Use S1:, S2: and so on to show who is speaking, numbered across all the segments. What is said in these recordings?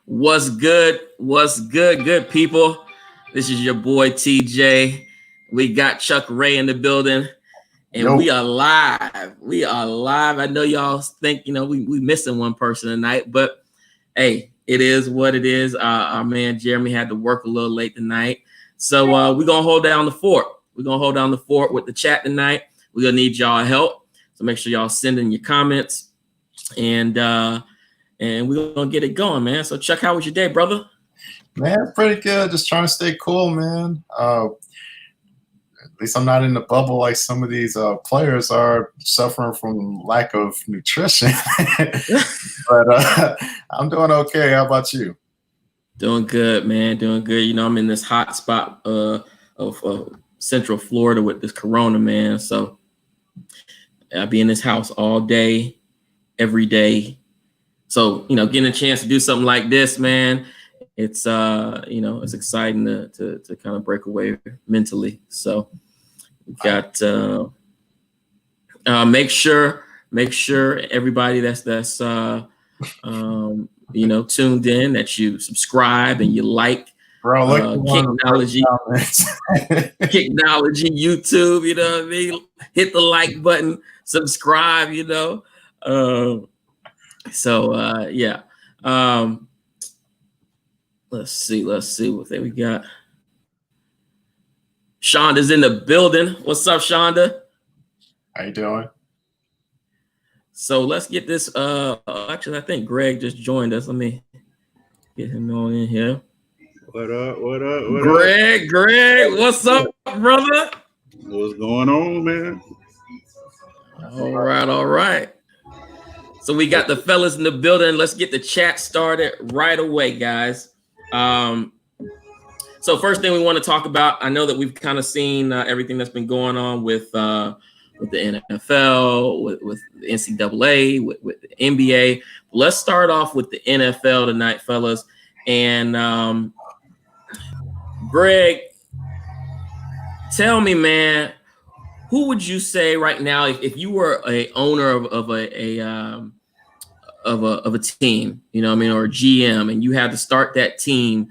S1: What's good? What's good, good people? This is your boy TJ. We got Chuck Ray in the building, and we are live. We are live. I know y'all think, we missing one person tonight, but hey, it is what it is. Our man Jeremy had to work a little late tonight. So we're going to hold down the fort. We're going to hold down the fort with the chat tonight. We're going to need y'all help. So make sure y'all send in your comments, and we're going to get it going, man. So Chuck, how was your day, brother?
S2: Man, pretty good. Just trying to stay cool, man. At least I'm not in the bubble like some of these players are suffering from lack of nutrition. But I'm doing okay. How about you?
S1: Doing good, man. Doing good. I'm in this hot spot of Central Florida with this corona, man. So I'll be in this house all day, every day. So, getting a chance to do something like this, man, it's it's exciting to kind of break away mentally. So we got make sure everybody that's tuned in, that you subscribe and you like KICKnology, KICKnology YouTube, you know what I mean? Hit the like button, subscribe, yeah. Let's see what we got. Shonda's in the building. What's up, Shonda?
S2: How you doing?
S1: So let's get this. Actually, I think Greg just joined us. Let me get him on in here.
S3: What up?
S1: Greg, what's up, brother?
S3: What's going on, man?
S1: All right. So we got the fellas in the building. Let's get the chat started right away, guys. So first thing we want to talk about, I know that we've kind of seen everything that's been going on with the NFL, with the NCAA, with the NBA. Let's start off with the NFL tonight, fellas. And Greg, tell me, man, who would you say right now, if you were a owner of a team, or a GM, and you had to start that team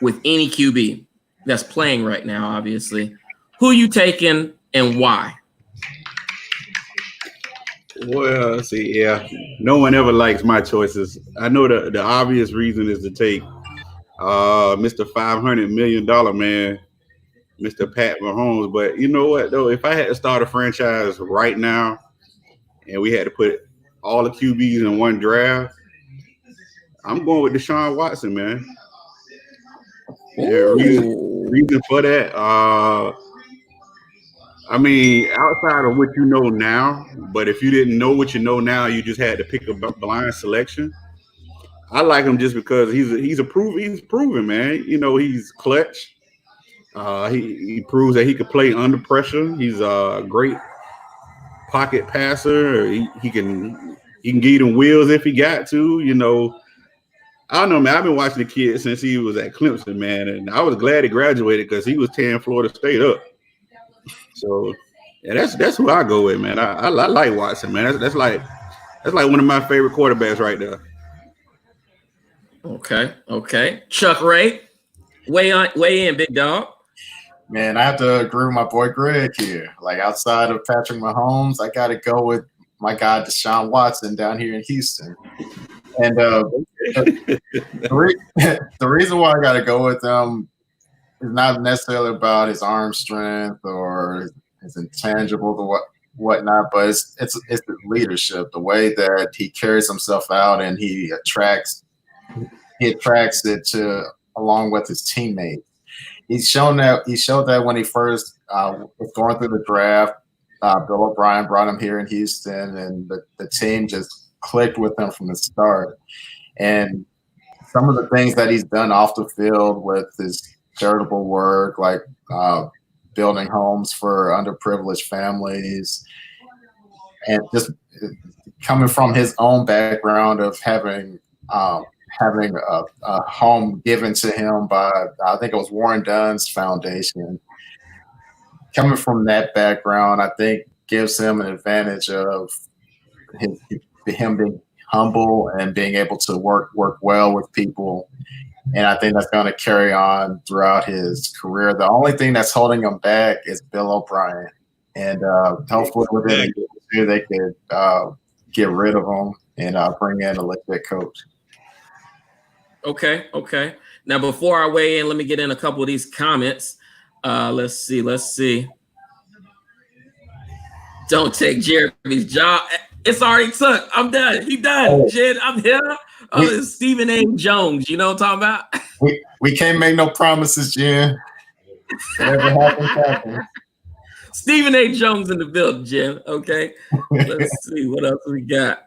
S1: with any QB that's playing right now, obviously, who you taking and why?
S3: Well, see, yeah, no one ever likes my choices. I know the obvious reason is to take Mr. $500 million man, Mr. Pat Mahomes. But you know what, though? If I had to start a franchise right now and we had to put all the QBs in one draft, I'm going with Deshaun Watson, man. Reason for that, I mean, outside of what you know now, but if you didn't know what you know now, you just had to pick a blind selection. I like him just because he's proven, man. He's clutch. He proves that he could play under pressure. He's a great pocket passer. He can get him wheels if he got to. I don't know, man. I've been watching the kid since he was at Clemson, man, and I was glad he graduated because he was tearing Florida State up. So, yeah, that's who I go with, man. I like Watson, man. That's like one of my favorite quarterbacks right there.
S1: Okay. Chuck Ray, weigh in, big dog.
S2: Man, I have to agree with my boy Greg here. Like, outside of Patrick Mahomes, I got to go with my guy Deshaun Watson down here in Houston. And the reason why I got to go with him is not necessarily about his arm strength or his intangibles or whatnot, but it's his leadership, the way that he carries himself out, and he attracts it to along with his teammates. He showed that when he first was going through the draft. Bill O'Brien brought him here in Houston, and the team just clicked with him from the start. And some of the things that he's done off the field with his charitable work, like building homes for underprivileged families, and just coming from his own background of having a home given to him by, I think it was Warren Dunn's foundation. Coming from that background, I think gives him an advantage of him being humble and being able to work well with people. And I think that's going to carry on throughout his career. The only thing that's holding him back is Bill O'Brien. And hopefully within a year or two, they could get rid of him and bring in a legit coach.
S1: Okay. Now, before I weigh in, let me get in a couple of these comments. Let's see. Don't take Jeremy's job. It's already took. I'm done. He done.
S2: Oh.
S1: Jen, I'm here. It's Stephen A. Jones. You know what I'm talking about?
S2: We can't make no promises, Jen. Whatever happens.
S1: Stephen A. Jones in the building, Jen. Okay. Let's see what else we got.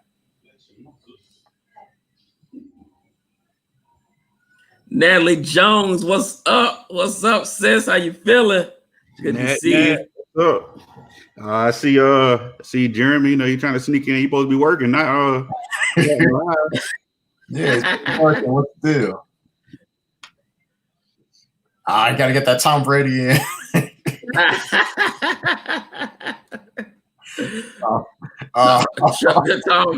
S1: Natalie Jones, what's up? What's up, sis? How you feeling? Good to see you.
S3: What's up? I see Jeremy, you're trying to sneak in. You're supposed to be working, not
S2: yeah, it's working. What to do? I gotta get that Tom Brady in.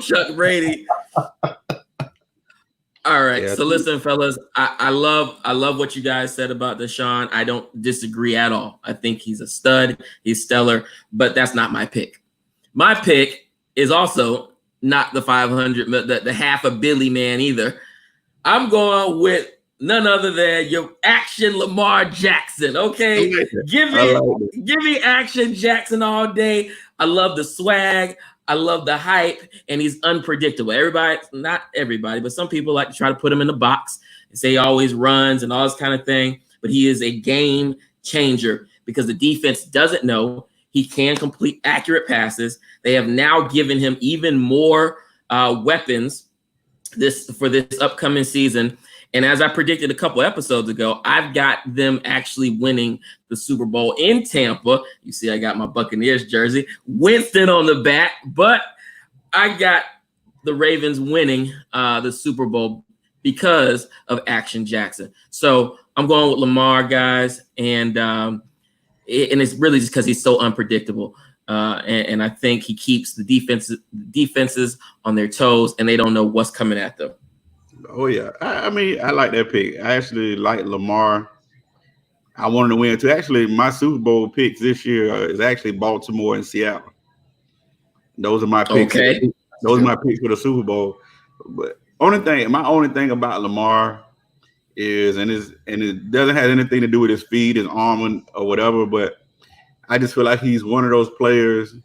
S1: Chuck Brady. All right. Yeah, so listen, fellas, I love what you guys said about Deshaun. I don't disagree at all. I think he's a stud. He's stellar, but that's not my pick. My pick is also not the 500, the half a Billy man either. I'm going with none other than your Action Lamar Jackson. Okay. Give me Action Jackson all day. I love the swag. I love the hype, and he's unpredictable. Not everybody, but some people like to try to put him in the box and say he always runs and all this kind of thing. But he is a game changer because the defense doesn't know he can complete accurate passes. They have now given him even more weapons for this upcoming season. And as I predicted a couple episodes ago, I've got them actually winning the Super Bowl in Tampa. You see, I got my Buccaneers jersey. Winston on the back, but I got the Ravens winning the Super Bowl because of Action Jackson. So I'm going with Lamar, guys, and it's really just because he's so unpredictable. And I think he keeps the defenses on their toes, and they don't know what's coming at them.
S3: Oh, yeah. I mean, I like that pick. I actually like Lamar. I wanted to win, too. Actually, my Super Bowl picks this year is actually Baltimore and Seattle. Those are my picks.
S1: Okay.
S3: Those are my picks for the Super Bowl. But my only thing about Lamar is, and it doesn't have anything to do with his speed, his arm, or whatever, but I just feel like he's one of those players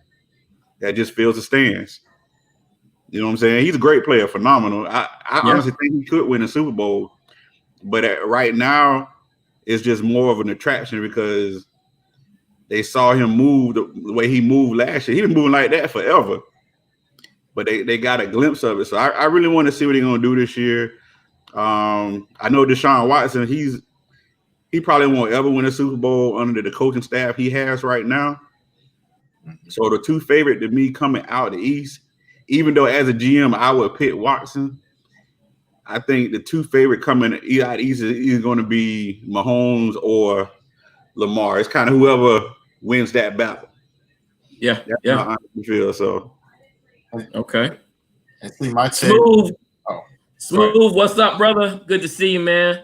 S3: that just fills the stands. You know what I'm saying? He's a great player, phenomenal. I honestly think he could win a Super Bowl, but right now it's just more of an attraction because they saw him move the way he moved last year. He's been moving like that forever, but they got a glimpse of it. So I really want to see what he's going to do this year. I know Deshaun Watson, he probably won't ever win a Super Bowl under the coaching staff he has right now. So the two favorite to me coming out the East, even though as a GM I would pick Watson, I think the two favorite coming out the East is either going to be Mahomes or Lamar. It's kind of whoever wins that battle.
S1: Yeah,
S3: that's how I feel. So
S1: okay.
S2: I see my take.
S1: Smooth. What's up, brother? Good to see you, man.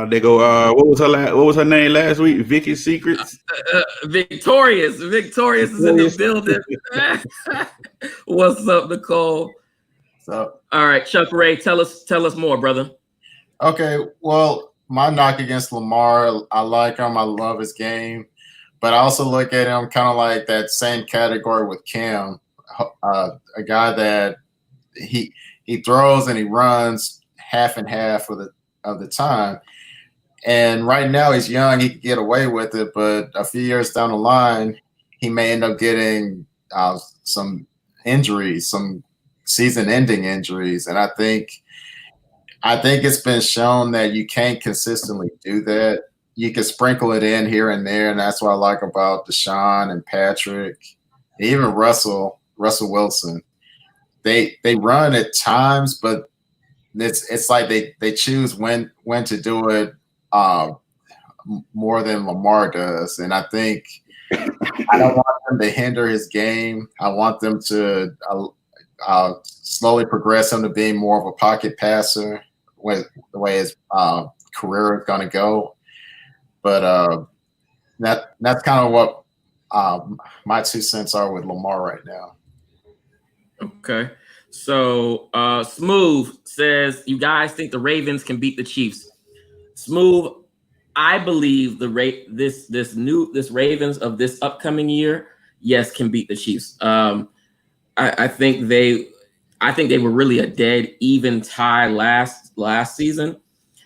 S3: They go. What was her name last week? Vicky's Secrets.
S1: Victorious is in the building. What's up, Nicole?
S2: So,
S1: all right, Chuck Ray, tell us more, brother.
S2: Okay, well, my knock against Lamar, I like him. I love his game, but I also look at him kind of like that same category with Cam, a guy that he throws and he runs half and half of the time. And right now he's young, he can get away with it, but a few years down the line, he may end up getting some injuries, some season-ending injuries. And I think it's been shown that you can't consistently do that. You can sprinkle it in here and there, and that's what I like about Deshaun and Patrick, and even Russell Wilson. They run at times, but it's like they choose when to do it more than Lamar does. And I think I don't want them to hinder his game. I want them to slowly progress him to being more of a pocket passer with the way his career is going to go. But that's kind of what my 2 cents are with Lamar right now.
S1: Okay. So Smooth says, you guys think the Ravens can beat the Chiefs? Smooth, I believe this Ravens of this upcoming year, yes, can beat the Chiefs. I think they were really a dead even tie last season,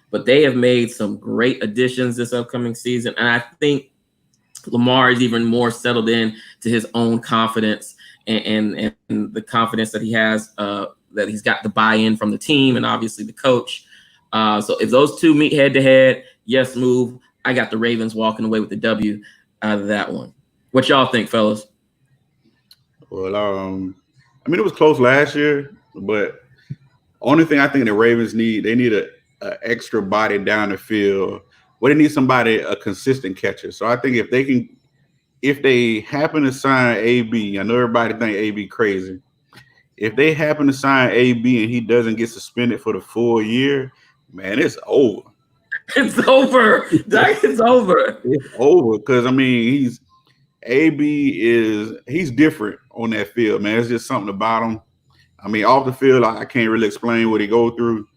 S1: but they have made some great additions this upcoming season, and I think Lamar is even more settled in to his own confidence and the confidence that he has, that he's got the buy-in from the team and obviously the coach. So if those two meet head to head, yes, Move. I got the Ravens walking away with the W out of that one. What y'all think, fellas?
S3: Well, I mean, it was close last year, but only thing I think the Ravens need a extra body down the field. Well, they need somebody, a consistent catcher. So I think if they happen to sign AB, I know everybody think AB crazy. If they happen to sign AB and he doesn't get suspended for the full year, man, it's over.
S1: It's over. It's over.
S3: It's over because I mean he's different on that field, man. It's just something about him. I mean, off the field, I can't really explain what he go through,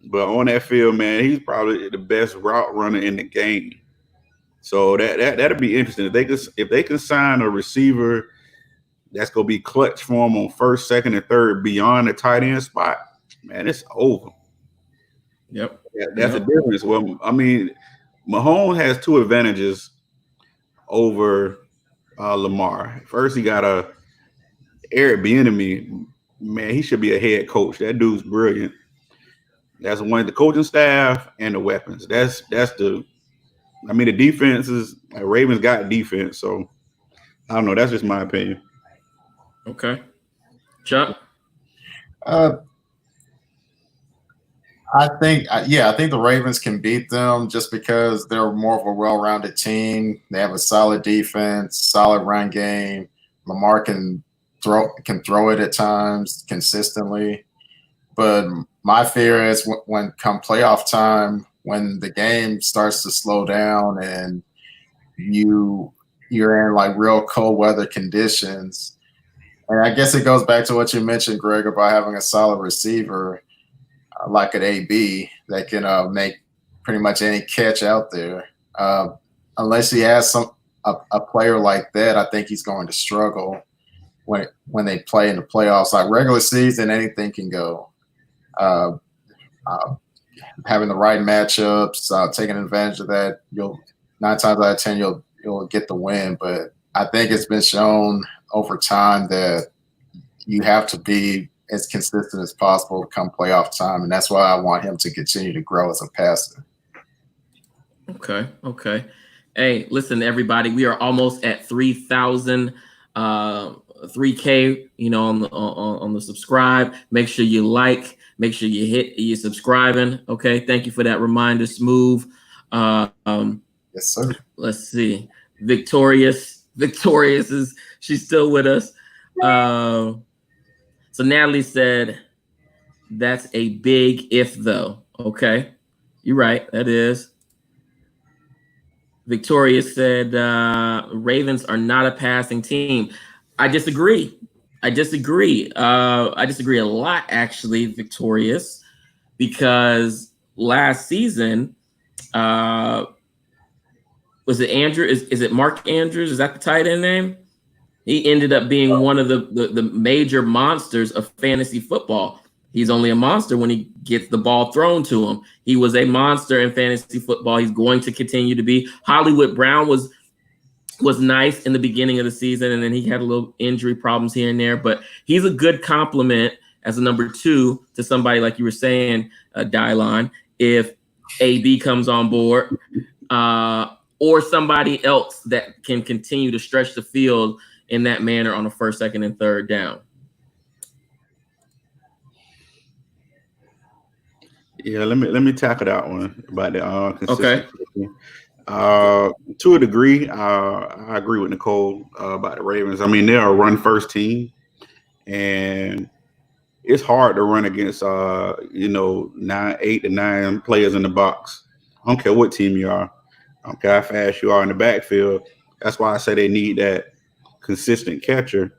S3: but on that field, man, he's probably the best route runner in the game. So that'd be interesting if they can sign a receiver that's gonna be clutch for him on first, second, and third beyond the tight end spot. Man, it's over.
S1: Yep.
S3: That's the difference. Well, I mean, Mahomes has 2 advantages over Lamar. First, he got Eric Bieniemy. Man, he should be a head coach. That dude's brilliant. That's one of the coaching staff and the weapons. That's the. I mean, the defense is Ravens got defense, so I don't know. That's just my opinion.
S1: Okay, Chuck.
S2: I think the Ravens can beat them just because they're more of a well-rounded team. They have a solid defense, solid run game. Lamar can throw it at times consistently. But my fear is when come playoff time, when the game starts to slow down and you're in like real cold weather conditions. And I guess it goes back to what you mentioned, Greg, about having a solid receiver like an AB that can make pretty much any catch out there. Unless he has a player like that, I think he's going to struggle when they play in the playoffs. Like regular season, anything can go. Having the right matchups, taking advantage of that, 9 times out of 10 you'll get the win. But I think it's been shown over time that you have to be as consistent as possible come playoff time, and that's why I want him to continue to grow as a passer.
S1: Okay. Hey, listen, everybody, we are almost at 3,000, 3K. On the subscribe. Make sure you like. Make sure you're subscribing. Okay, thank you for that reminder, Smooth.
S2: Yes, sir.
S1: Let's see. Victorious she's still with us. So Natalie said, that's a big if though. Okay. You're right. That is. Victoria said, Ravens are not a passing team. I disagree. I disagree a lot, actually, Victorious, because last season, was it Andrew? Is it Mark Andrews? Is that the tight end name? He ended up being one of the major monsters of fantasy football. He's only a monster when he gets the ball thrown to him. He was a monster in fantasy football. He's going to continue to be. Hollywood Brown was nice in the beginning of the season, and then he had a little injury problems here and there. But he's a good complement as a number 2 to somebody like you were saying, Dylon, if AB comes on board, or somebody else that can continue to stretch the field in that manner on the first, second, and third down.
S3: Yeah, let me tackle that one about the consistency. To a degree, I agree with Nicole about the Ravens. I mean, they're a run-first team, and it's hard to run against 8 to 9 players in the box. I don't care what team you are. I don't care how fast you are in the backfield. That's why I say they need that consistent catcher.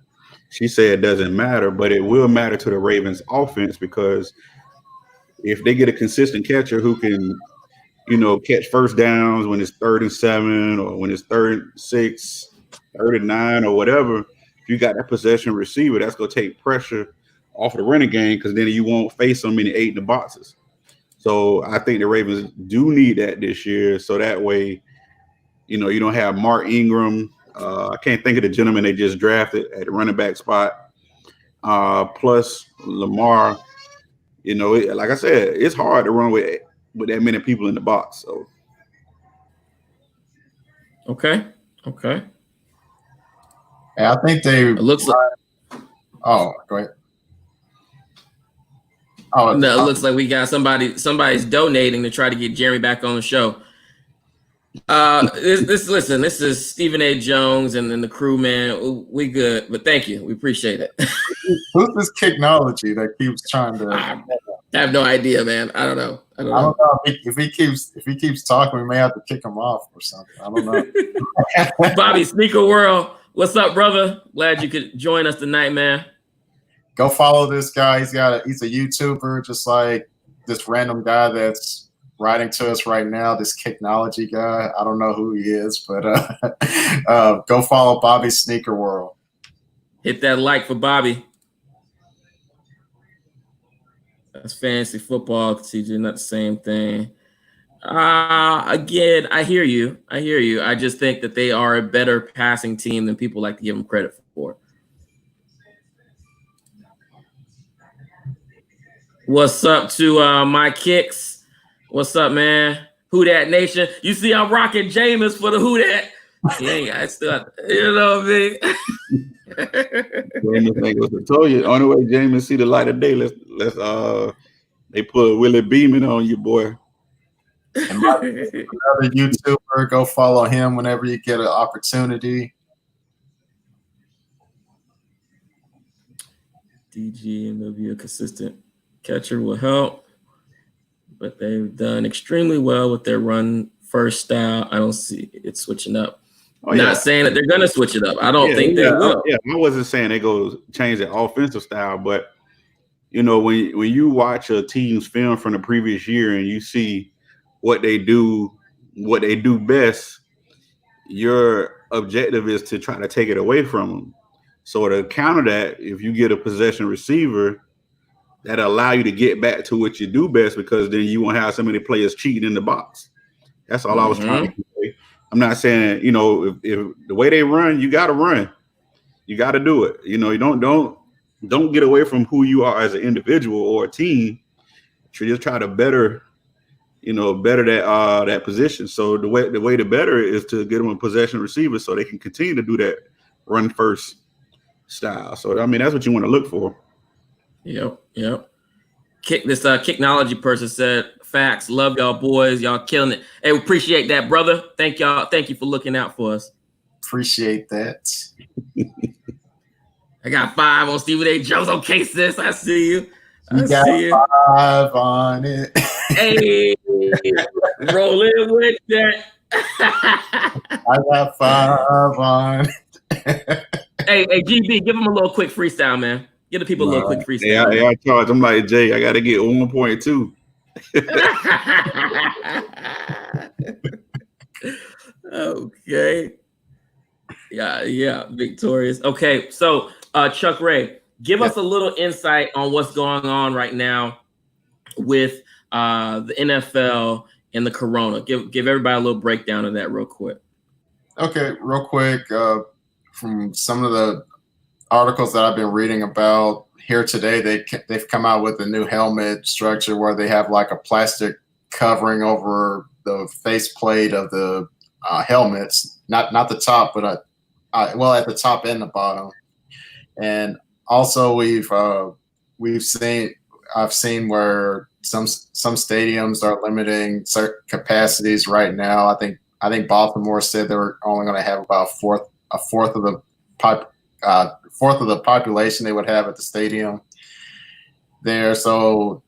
S3: She said it doesn't matter, but it will matter to the Ravens offense, because if they get a consistent catcher who can, catch first downs when it's 3rd and 7 or when it's 3rd and 6, 3rd and 9 or whatever, if you got that possession receiver, that's going to take pressure off the running game, because then you won't face so many 8 in the boxes. So I think the Ravens do need that this year. So that way, you don't have Mark Ingram. I can't think of the gentleman they just drafted at the running back spot. Plus Lamar, like I said, it's hard to run with that many people in the box. So
S1: okay.
S2: Yeah, I think
S1: It looks like.
S2: Oh, go ahead.
S1: No, it looks like we got somebody's donating to try to get Jeremy back on the show. Listen, this is Stephen A. Jones and then the crew, man. We good, but thank you. We appreciate it.
S2: Who's this KICKnology that keeps trying to?
S1: I have no idea, man. I don't know.
S2: If he keeps talking, we may have to kick him off or something. I don't know.
S1: Bobby, Sneaker World, what's up, brother? Glad you could join us tonight, man.
S2: Go follow this guy. He's a YouTuber, just like this random guy that's writing to us right now. This KICKnology guy. I don't know who he is, but go follow Bobby Sneaker World.
S1: Hit that like for Bobby. That's fantasy football, TJ. Not the same thing. Again, I hear you. I just think that they are a better passing team than people like to give them credit for. What's up to my kicks? What's up, man? Who Dat Nation? You see, I'm rocking Jameis for the Who Dat. Yeah, I still, you know what I mean?
S3: I told you, only way Jameis see the light of day, let's they put Willie Beeman on you, boy.
S2: Another YouTuber, go follow him whenever you get an opportunity.
S1: DGMW, a consistent catcher will help, but they've done extremely well with their run first style. I don't see it switching up. Not saying that they're going to switch it up. I don't think they will.
S3: Yeah, I wasn't saying they go change their offensive style, but when you watch a team's film from the previous year and you see what they do best, your objective is to try to take it away from them. So to counter that, if you get a possession receiver that allow you to get back to what you do best, because then you won't have so many players cheating in the box. That's all I was trying to say. I'm not saying, if the way they run, you got to run. You got to do it. You don't get away from who you are as an individual or a team. You just try to better that position. So the way to better it is to get them a possession receiver so they can continue to do that run first style. So I mean, that's what you want to look for.
S1: Yep. KICKnology person said, facts, love y'all boys, y'all killing it. Hey, we appreciate that, brother. Thank y'all. Thank you for looking out for us.
S2: Appreciate that.
S1: I got 5 on Stephen A. Jones. Okay, sis, I see you.
S2: You got 5 on it.
S1: Hey, rolling with that.
S2: I got 5 on.
S1: Hey, GB, give him a little quick freestyle, man. Give the people a little quick freestyle.
S3: Yeah, I charge. I'm like, Jay, I got to get 1.2.
S1: Okay. Yeah, victorious. Okay, so Chuck Ray, give us a little insight on what's going on right now with the NFL and the Corona. Give everybody a little breakdown of that real quick.
S2: Okay, real quick. From some of the articles that I've been reading about here today, they've come out with a new helmet structure where they have like a plastic covering over the faceplate of the helmets, not the top, but at the top and the bottom. And also I've seen where some stadiums are limiting certain capacities right now. I I think Baltimore said they were only going to have about a fourth of the population they would have at the stadium there. So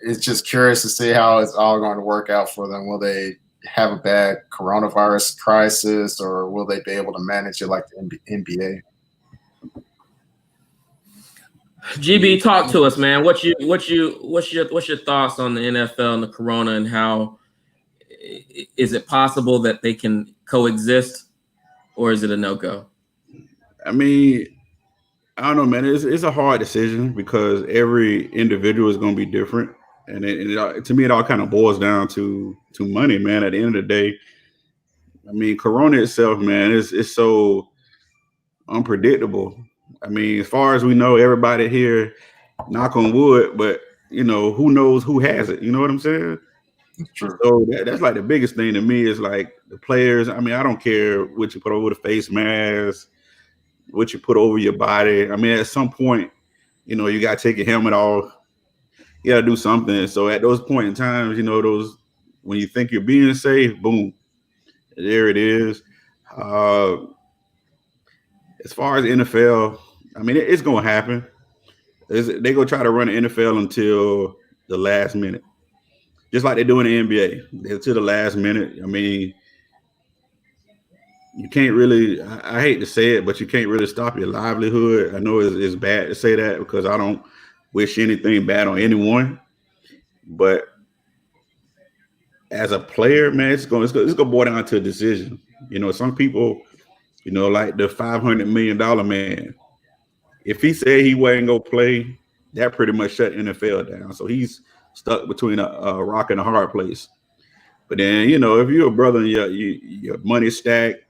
S2: it's just curious to see how it's all going to work out for them. Will they have a bad coronavirus crisis, or will they be able to manage it like the NBA?
S1: GB, talk to us, man. What's your thoughts on the NFL and the corona, and how is it possible that they can coexist, or is it a no-go?
S3: I mean, I don't know, man. It's a hard decision because every individual is going to be different, and to me, it all kind of boils down to money, man. At the end of the day, I mean, corona itself, man, is so unpredictable. I mean, as far as we know, everybody here, knock on wood, but you know, who knows who has it? You know what I'm saying?
S2: True.
S3: So that's like the biggest thing to me is like the players. I mean, I don't care what you put over the face mask, what you put over your body. I mean, at some point, you know, you got to take your helmet off. You got to do something. So at those point in times, you know, when you think you're being safe, boom, there it is. As far as NFL, I mean, it's going to happen. They're going to try to run the NFL until the last minute, just like they do in the NBA. Until the last minute. I mean, you can't really, I hate to say it, but you can't really stop your livelihood. I know it's bad to say that because I don't wish anything bad on anyone. But as a player, man, it's going to boil down to a decision. You know, some people, you know, like the $500 million man, if he said he wasn't going to play, that pretty much shut NFL down. So he's stuck between a rock and a hard place. But then, you know, if you're a brother and your money's stacked,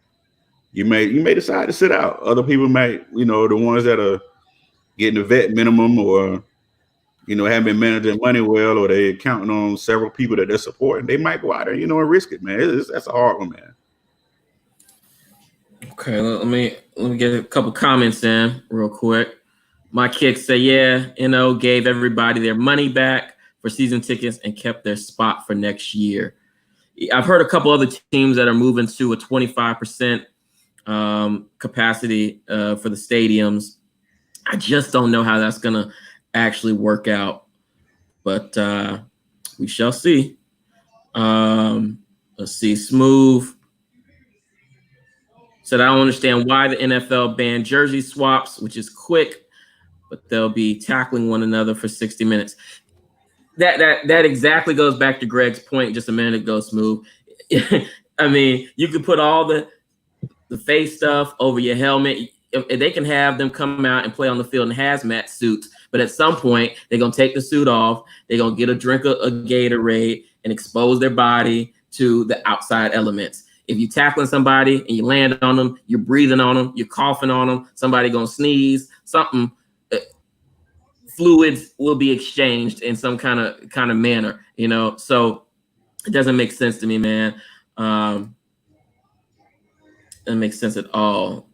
S3: you may decide to sit out. Other people might, you know, the ones that are getting the vet minimum or, you know, haven't been managing money well, or they're counting on several people that they're supporting, they might go out there, you know, and risk it, man. That's a hard one, man.
S1: Okay, let me get a couple comments in real quick. My kicks say, yeah, gave everybody their money back for season tickets and kept their spot for next year. I've heard a couple other teams that are moving to a 25% capacity for the stadiums. I just don't know how that's going to actually work out, but we shall see. Let's see. Smooth said, I don't understand why the NFL banned jersey swaps, which is quick, but they'll be tackling one another for 60 minutes. That exactly goes back to Greg's point just a minute ago, Smooth. I mean, you could put all the face stuff over your helmet. They can have them come out and play on the field in hazmat suits, but at some point, they're going to take the suit off. They're going to get a drink of Gatorade and expose their body to the outside elements. If you're tackling somebody and you land on them, you're breathing on them, you're coughing on them, somebody going to sneeze, something, fluids will be exchanged in some kind of manner, you know? So it doesn't make sense to me, man. It doesn't make sense at all.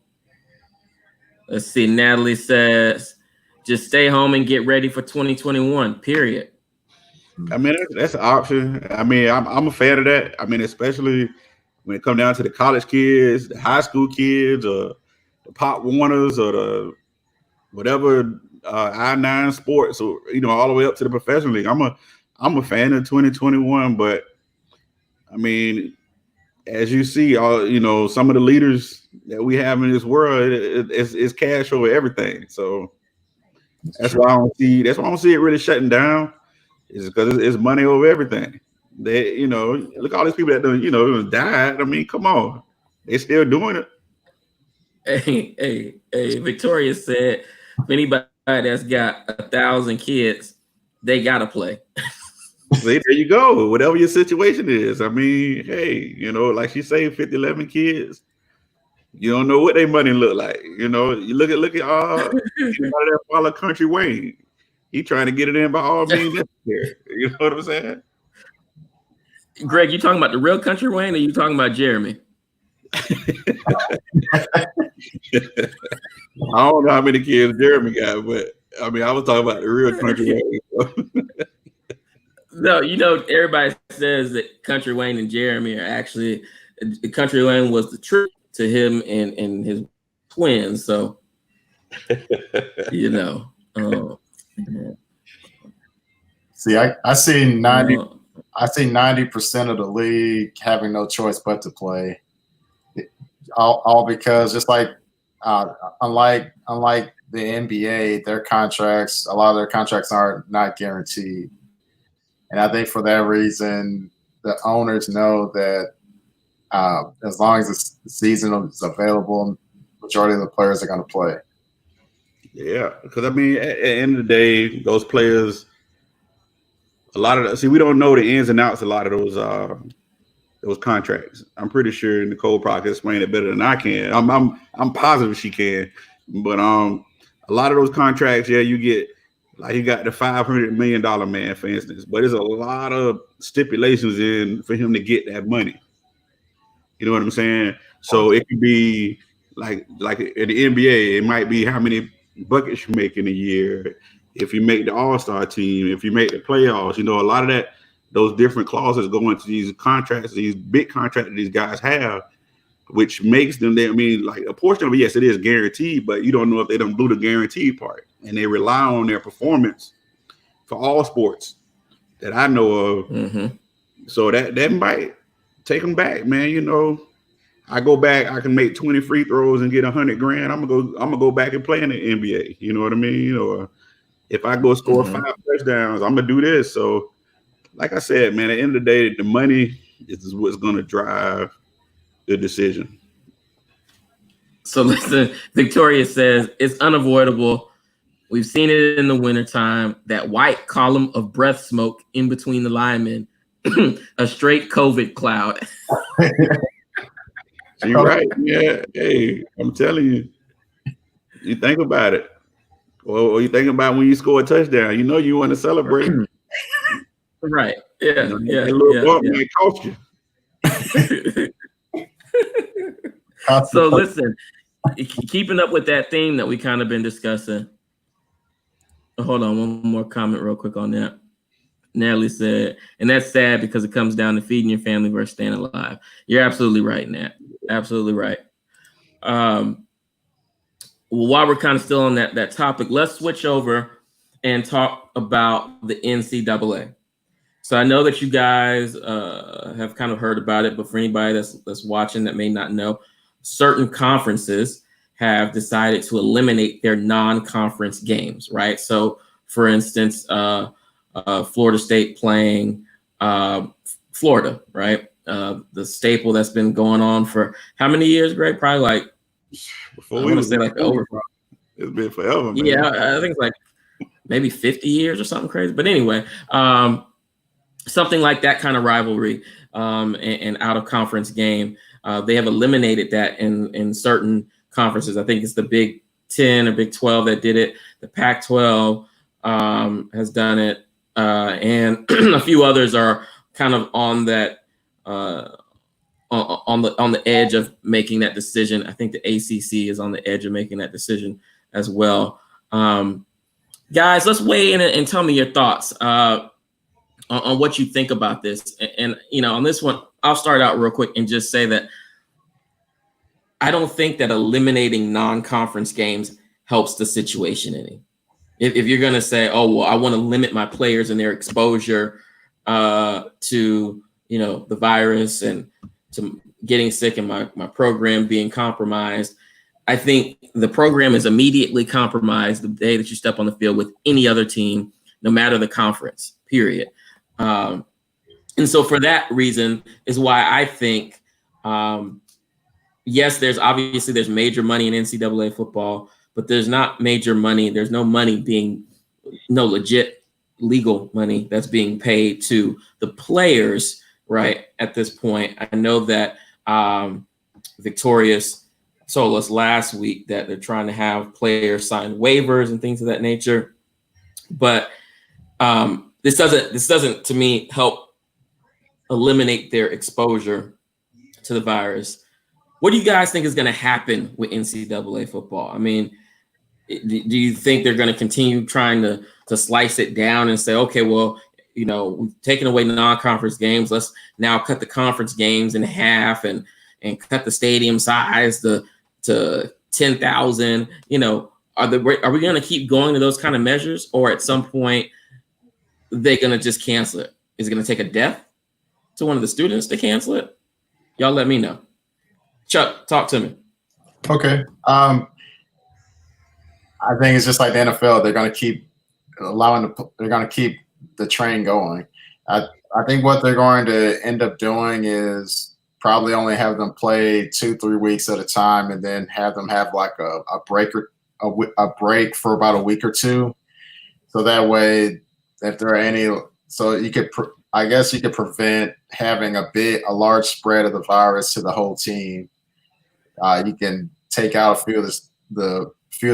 S1: Let's see. Natalie says, just stay home and get ready for 2021, period.
S3: I mean, that's an option. I mean, I'm a fan of that. I mean, especially when it comes down to the college kids, the high school kids, or the Pop Warners, or the whatever I-9 sports, or, you know, all the way up to the professional league. I'm a fan of 2021, but I mean, as you see, you know, some of the leaders that we have in this world, it's cash over everything. So that's why I don't see it really shutting down. Is because it's money over everything. They, you know, look at all these people that done, you know, died. I mean, come on, they still doing it.
S1: Hey, Victoria said, if anybody that's got 1,000 kids, they gotta play.
S3: See, there you go. Whatever your situation is. I mean, hey, you know, like she said, 50, 11 kids. You don't know what their money look like. You know, you look at anybody that follow Country Wayne. He trying to get it in by all means necessary. You know what I'm saying?
S1: Greg, you talking about the real Country Wayne, or you talking about Jeremy?
S3: I don't know how many kids Jeremy got, but I mean, I was talking about the real Country Wayne.
S1: No, you know, everybody says that Country Wayne and Jeremy are actually Countryland was the truth to him and his twins. So, you know.
S2: See, I see 90% of the league having no choice but to play. All because just like unlike the NBA, a lot of their contracts are not guaranteed. And I think for that reason, the owners know that as long as the season is available, majority of the players are going to play.
S3: Yeah, because I mean, at the end of the day, those players, we don't know the ins and outs of a lot of those contracts. I'm pretty sure Nicole probably can explain it better than I can. I'm positive she can, but a lot of those contracts, yeah, you get like you got the $500 million man, for instance, but there's a lot of stipulations in for him to get that money. You know what I'm saying? So it could be like in the NBA, it might be how many buckets you make in a year. If you make the All-Star team, if you make the playoffs, you know, a lot of those different clauses go into these contracts, these big contracts that these guys have, which makes them, like a portion of it, yes, it is guaranteed, but you don't know if they don't do the guaranteed part. And they rely on their performance for all sports that I know of. Mm-hmm. So that might take them back, man. You know, I go back, I can make 20 free throws and get $100,000. I'm gonna go back and play in the NBA. You know what I mean? Or if I go score 5 touchdowns, I'm gonna do this. So, like I said, man, at the end of the day, the money is what's gonna drive the decision.
S1: So listen, Victoria says it's unavoidable. We've seen it in the wintertime, that white column of breath smoke in between the linemen, a straight COVID cloud.
S3: You're right. Yeah. Hey, I'm telling you, you think about it. Or you think about when you score a touchdown, you know you want to celebrate.
S1: Right. Yeah.
S3: You know,
S1: yeah.
S3: That little bump might cost you.
S1: So listen, keeping up with that theme that we kind of been discussing. Hold on, one more comment real quick on that. Natalie said, and that's sad because it comes down to feeding your family versus staying alive. You're absolutely right, Nat. Absolutely right. Well, while we're kind of still on that topic, let's switch over and talk about the NCAA. So I know that you guys have kind of heard about it, but for anybody that's watching that may not know, certain conferences have decided to eliminate their non-conference games, right? So, for instance, Florida State playing Florida, right? The staple that's been going on for how many years, Greg? Probably like,
S3: I want to say like over. It's been forever, man.
S1: Yeah, I think it's like maybe 50 years or something crazy. But anyway, something like that kind of rivalry and out of conference game. They have eliminated that in certain conferences. I think it's the Big 10 or Big 12 that did it. The Pac-12 has done it. And a few others are kind of on that on the edge of making that decision. I think the ACC is on the edge of making that decision as well. Guys, let's weigh in and tell me your thoughts on what you think about this. And you know, on this one, I'll start out real quick and just say that I don't think that eliminating non-conference games helps the situation any. If you're going to say, oh, well, I want to limit my players and their exposure to, you know, the virus and to getting sick and my program being compromised, I think the program is immediately compromised the day that you step on the field with any other team, no matter the conference, period. And so for that reason is why I think, yes, there's major money in NCAA football, but there's not major money. There's no legit legal money that's being paid to the players, right, at this point. I know that Victorious told us last week that they're trying to have players sign waivers and things of that nature. But this doesn't, to me, help eliminate their exposure to the virus. What do you guys think is going to happen with NCAA football? I mean, do you think they're going to continue trying to slice it down and say, okay, well, we've taken away non-conference games. Let's now cut the conference games in half and cut the stadium size to 10,000. Are we going to keep going to those kind of measures, or at some point they're going to just cancel it? Is it going to take a death to one of the students to cancel it? Y'all let me know. Chuck, talk to me.
S2: Okay. I think it's just like the NFL. They're going to keep they're going to keep the train going. I think what they're going to end up doing is probably only have them play 2-3 weeks at a time, and then have them have like a break for about a week or two. So that way, if there are any, so you could, I guess you could prevent having a large spread of the virus to the whole team. You can take out a few of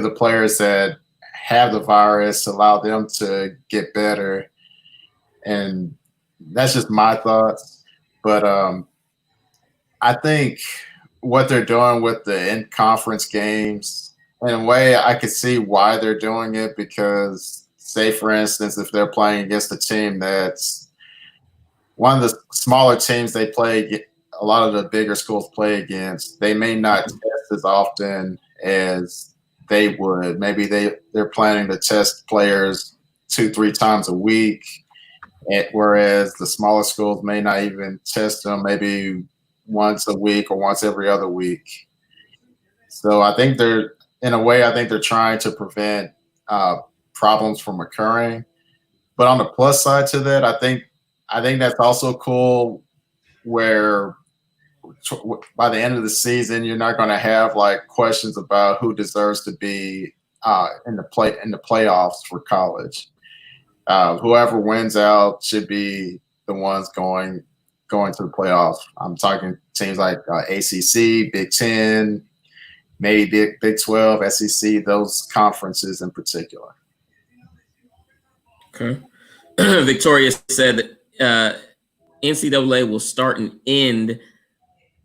S2: the players that have the virus, allow them to get better, and that's just my thoughts. But I think what they're doing with the in-conference games, in a way, I could see why they're doing it, because, say, for instance, if they're playing against a team that's one of the smaller teams they play, a lot of the bigger schools play against, they may not test as often as they would. Maybe they're planning to test players 2-3 times a week, whereas the smaller schools may not even test them maybe once a week or once every other week. So I think they're trying to prevent problems from occurring. But on the plus side to that, I think that's also cool, where by the end of the season, you're not going to have like questions about who deserves to be in the playoffs for college. Whoever wins out should be the ones going to the playoffs. I'm talking teams like ACC, Big Ten, maybe Big 12, SEC, those conferences in particular.
S1: Okay. Victoria said that NCAA will start and end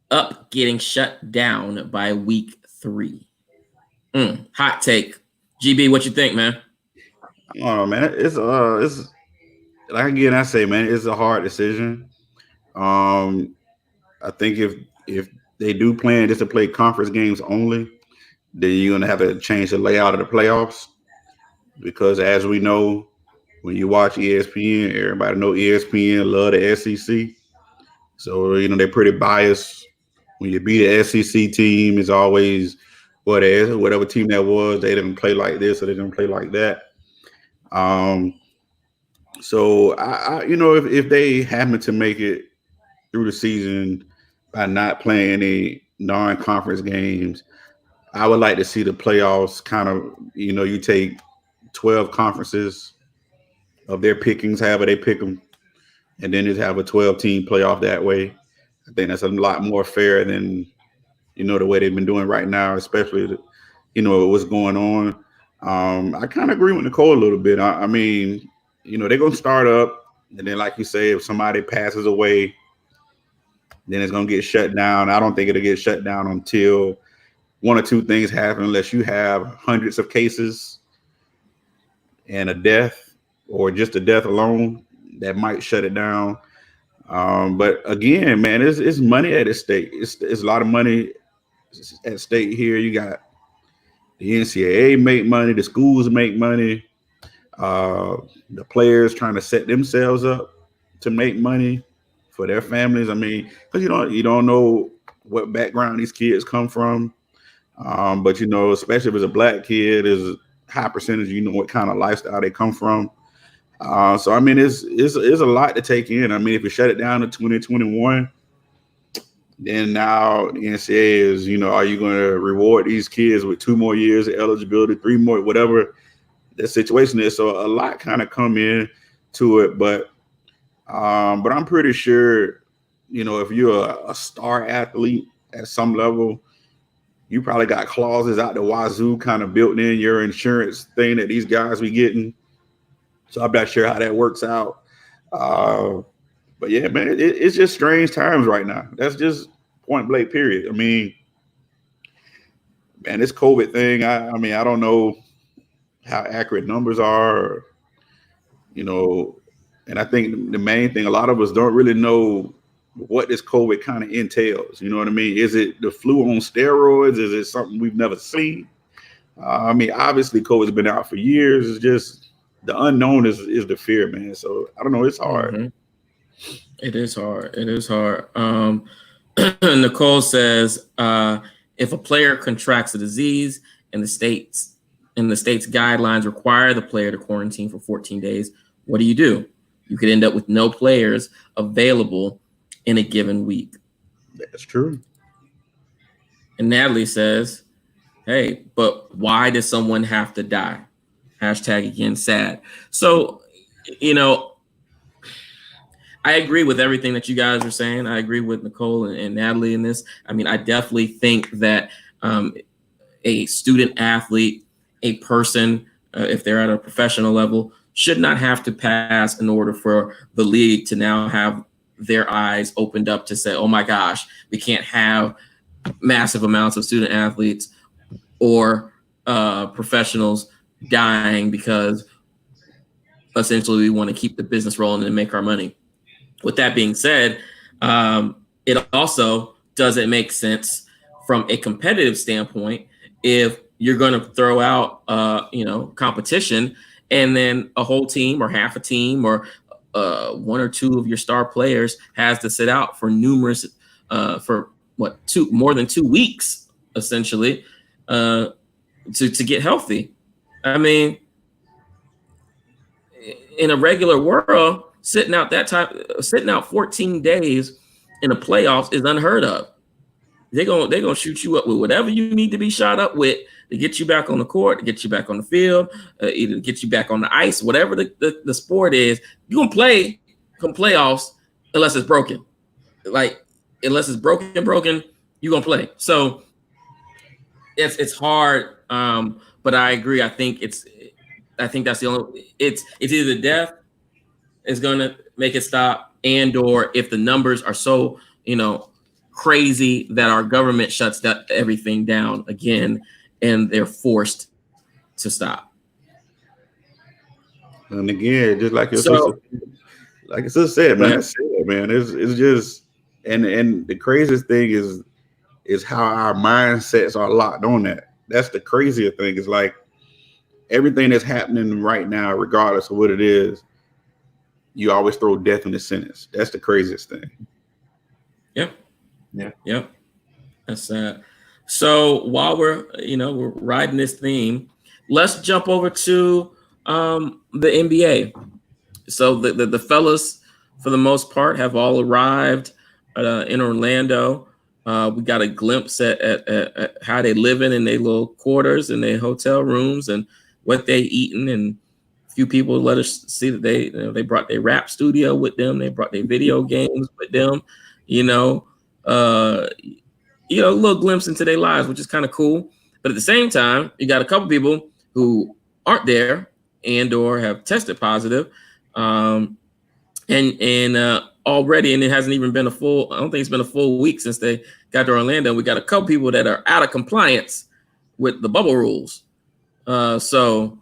S1: up getting shut down by week 3. Hot take. GB, what you think, man?
S3: I don't know, man. It's like, again, I say, man, it's a hard decision. I think if they do plan just to play conference games only, then you're gonna have to change the layout of the playoffs, because as we know, when you watch ESPN, everybody know ESPN love the SEC. So they're pretty biased. When you beat the SEC team, it's always whatever team that was. They didn't play like this, or they didn't play like that. So I if they happen to make it through the season by not playing any non-conference games, I would like to see the playoffs kind of, you take 12 conferences of their pickings, however they pick them, and then just have a 12-team playoff that way. I think that's a lot more fair than, the way they've been doing right now, especially, what's going on. I kind of agree with Nicole a little bit. I mean, they're going to start up, and then, like you say, if somebody passes away, then it's going to get shut down. I don't think it'll get shut down until one or two things happen, unless you have hundreds of cases and a death, or just a death alone, that might shut it down. But again, man, it's money at stake. It's a lot of money at stake here. You got the NCAA make money, the schools make money, the players trying to set themselves up to make money for their families. I mean, because you don't know what background these kids come from, but especially if it's a black kid, there's a high percentage what kind of lifestyle they come from. So I mean, it's a lot to take in. I mean, if you shut it down to 2021, then now the NCAA is, are you going to reward these kids with 2 more years of eligibility, 3 more, whatever the situation is? So a lot kind of come in to it, but I'm pretty sure, if you're a star athlete at some level, you probably got clauses out the wazoo kind of built in your insurance thing that these guys be getting. So I'm not sure how that works out. But yeah, man, it's just strange times right now. That's just point blank, period. I mean, man, this COVID thing, I mean, I don't know how accurate numbers are, or, And I think the main thing, a lot of us don't really know what this COVID kind of entails. You know what I mean? Is it the flu on steroids? Is it something we've never seen? I mean, obviously COVID's been out for years. It's just the unknown is the fear, man. So I don't know. It's hard.
S1: Mm-hmm. It is hard. It is hard. Nicole says, if a player contracts a disease and the state's guidelines require the player to quarantine for 14 days, what do? You could end up with no players available in a given week.
S3: That's true.
S1: And Natalie says, hey, but why does someone have to die? Hashtag again, sad. So, you know, I agree with everything that you guys are saying. I agree with Nicole and Natalie in this. I mean, I definitely think that a student athlete, a person, if they're at a professional level, should not have to pass in order for the league to now have their eyes opened up to say, oh my gosh, we can't have massive amounts of student athletes or professionals dying because essentially we want to keep the business rolling and make our money. With that being said, it also doesn't make sense from a competitive standpoint if you're going to throw out, competition, and then a whole team or half a team or one or two of your star players has to sit out for more than 2 weeks, essentially, to get healthy. I mean, in a regular world, sitting out 14 days in the playoffs is unheard of. They're gonna shoot you up with whatever you need to be shot up with to get you back on the court, to get you back on the field, either get you back on the ice, whatever the sport is. You're gonna play come playoffs unless it's broken. Like, unless it's broken, you're gonna play. So it's hard, but I agree. I think that's the only. It's either death is gonna make it stop, and or if the numbers are so crazy that our government shuts everything down again, and they're forced to stop.
S3: And again, just like your sister said, man, that's it, man. It's just, and the craziest thing is how our mindsets are locked on that. That's the crazier thing. It's like everything that's happening right now, regardless of what it is, you always throw death in the sentence. That's the craziest thing.
S1: Yep. That's sad. So while we're riding this theme, let's jump over to the NBA. So the fellas, for the most part, have all arrived in Orlando. We got a glimpse at how they living in their little quarters and their hotel rooms and what they eating. And a few people let us see that they brought their rap studio with them. They brought their video games with them. A little glimpse into their lives, which is kind of cool. But at the same time, you got a couple people who aren't there and or have tested positive. And already, and it hasn't even been I don't think it's been a full week since they got to Orlando. We got a couple people that are out of compliance with the bubble rules. So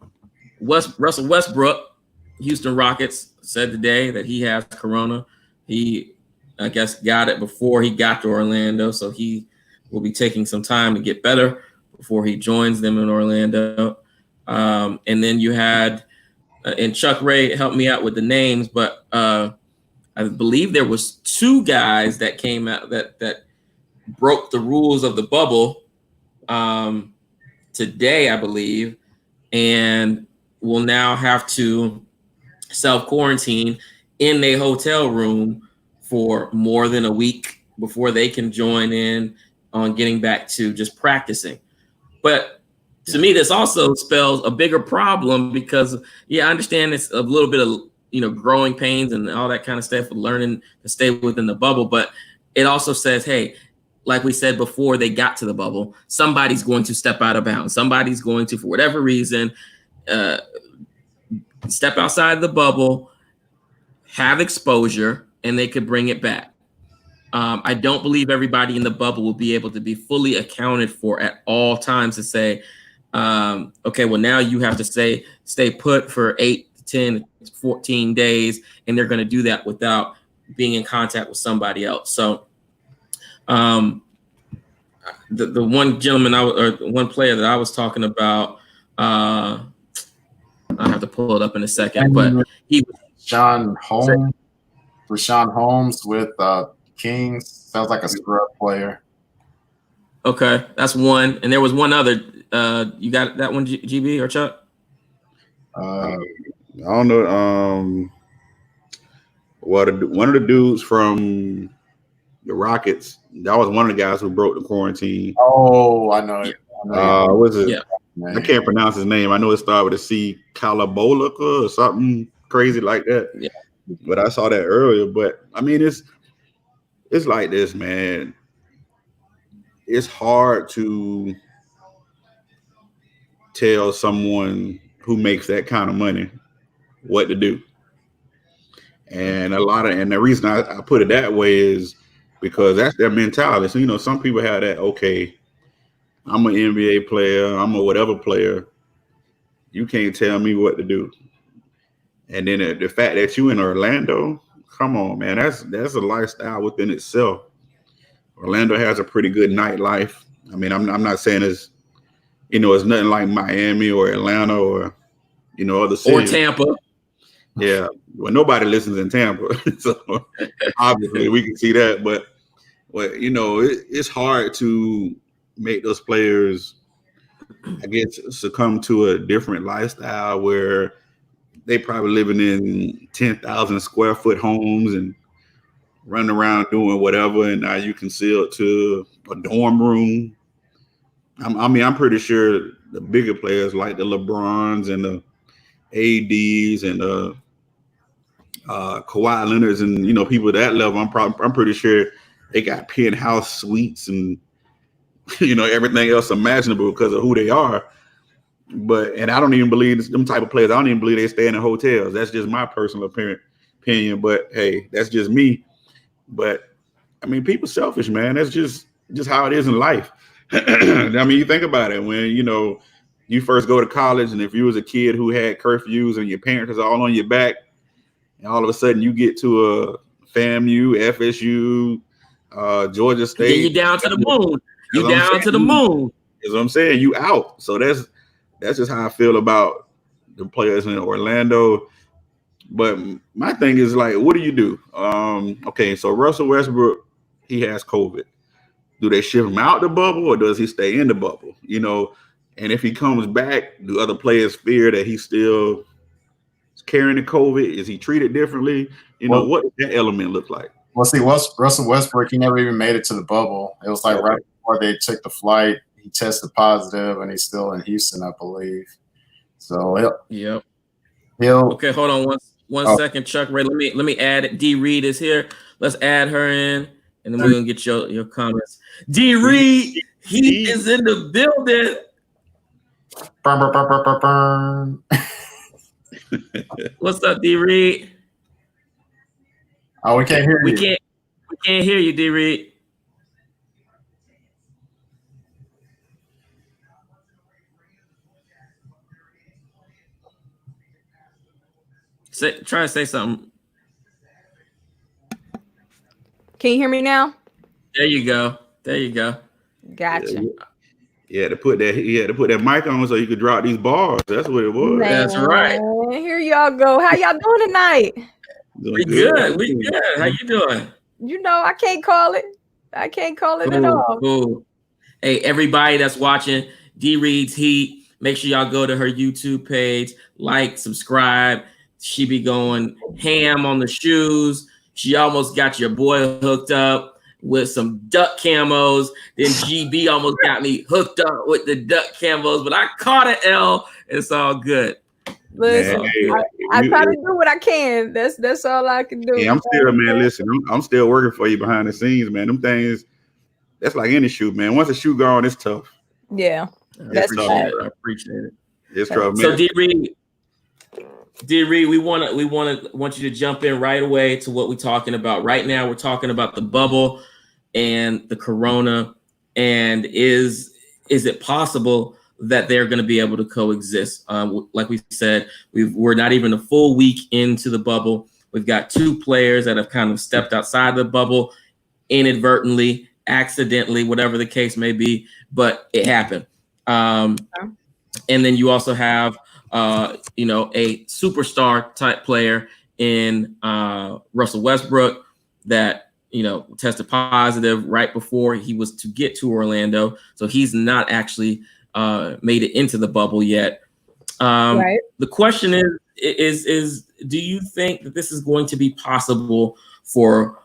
S1: Russell Westbrook, Houston Rockets, said today that he has corona. He, I guess, got it before he got to Orlando, so he will be taking some time to get better before he joins them in Orlando. And then you had, and Chuck Ray helped me out with the names, but I believe there was 2 guys that came out that broke the rules of the bubble today, I believe, and will now have to self-quarantine in a hotel room for more than a week before they can join in on getting back to just practicing. But to me, this also spells a bigger problem because, I understand it's a little bit of, growing pains and all that kind of stuff, learning to stay within the bubble. But it also says, hey, like we said before they got to the bubble, somebody's going to step out of bounds. Somebody's going to, for whatever reason, step outside the bubble, have exposure, and they could bring it back. I don't believe everybody in the bubble will be able to be fully accounted for at all times to say, okay, well, now you have to stay put for 8 10, 14 days, and they're going to do that without being in contact with somebody else. So the one gentleman or one player that I was talking about, I have to pull it up in a second, but he was
S2: Rashawn Holmes with Kings. Sounds like a scrub player.
S1: Okay, that's one. And there was one other. You got that one, GB or Chuck?
S3: I don't know. One of the dudes from the Rockets. That was one of the guys who broke the quarantine.
S2: Oh, I know.
S3: What's it?
S1: Yeah.
S3: I can't pronounce his name. I know it started with a C, Calabolika or something crazy like that.
S1: Yeah.
S3: But I saw that earlier. But I mean, it's like this, man. It's hard to tell someone who makes that kind of money what to do. And the reason I put it that way is because that's their mentality. So, you know, some people have that, okay, I'm an NBA player, I'm a whatever player. You can't tell me what to do. And then the fact that you in Orlando, come on, man, that's a lifestyle within itself. Orlando has a pretty good nightlife. I mean, I'm not saying it's nothing like Miami or Atlanta or, you know, other cities.
S1: Or Tampa.
S3: Yeah. Well, nobody listens in Tampa. So obviously we can see that. But you know, it's hard to make those players, I guess, succumb to a different lifestyle where they probably living in 10,000 square foot homes and running around doing whatever, and now you concealed to a dorm room. I'm pretty sure the bigger players like the LeBrons and the ADs and the Kawhi Leonards and, you know, people at that level, I'm pretty sure they got penthouse suites and, you know, everything else imaginable because of who they are. And I don't even believe them type of players. I don't even believe they stay in hotels. That's just my personal opinion. But hey, that's just me. But I mean, people selfish, man. That's just how it is in life. I mean, you think about it when, you know, you first go to college, and if you was a kid who had curfews and your parents was all on your back, and all of a sudden you get to a FAMU, FSU, Georgia State.
S1: Then you're down to the moon. You down to the moon.
S3: Is what I'm saying. You out. So that's just how I feel about the players in Orlando. But my thing is, like, what do you do? Okay, so Russell Westbrook, he has COVID. Do they ship him out the bubble or does he stay in the bubble? You know, and if he comes back, do other players fear that he's still carrying the COVID? Is he treated differently? You know, what does that element look like?
S2: Well, see, Russell Westbrook, he never even made it to the bubble. It was like right before they took the flight, he tested positive, and he's still in Houston, I believe. So
S1: he'll okay. Hold on one second, Chuck Ray. Let me add it. D Reed is here. Let's add her in, and then we're gonna get your comments. D Reed, he is in the building.
S2: Burn, burn, burn, burn, burn, burn.
S1: What's up, D Reed?
S2: Oh, we can't hear you.
S1: We can't hear you, D Reed. Try to say something.
S4: Can you hear me now?
S1: There you go.
S4: Gotcha.
S3: Yeah, to put that mic on so you could drop these bars. That's what it was.
S4: Man,
S1: that's right.
S4: Here y'all go. How y'all doing tonight?
S1: We good. How you doing?
S4: You know, I can't call it. At all.
S1: Cool. Hey, everybody that's watching D Reed's Heat, make sure y'all go to her YouTube page, like, subscribe. She be going ham on the shoes. She almost got your boy hooked up with some duck camos. Then GB almost got me hooked up with the duck camos, but I caught an L. It's all good.
S4: Listen, I try to do what I can. That's all I can do.
S3: Yeah, I'm still, man. Listen, I'm still working for you behind the scenes, man. Them things, that's like any shoe, man. Once a shoe gone, it's tough.
S4: Yeah,
S1: that's tough. I appreciate it.
S3: It's tough, man.
S1: So D Reed, we want you to jump in right away to what we're talking about. Right now, we're talking about the bubble and the corona, and is it possible that they're going to be able to coexist. Like we said, we're not even a full week into the bubble. We've got 2 players that have kind of stepped outside the bubble inadvertently, accidentally, whatever the case may be, but it happened. And then you also have, a superstar type player in Russell Westbrook that, tested positive right before he was to get to Orlando. So he's not actually made it into the bubble yet.
S4: Right.
S1: The question is, do you think that this is going to be possible for,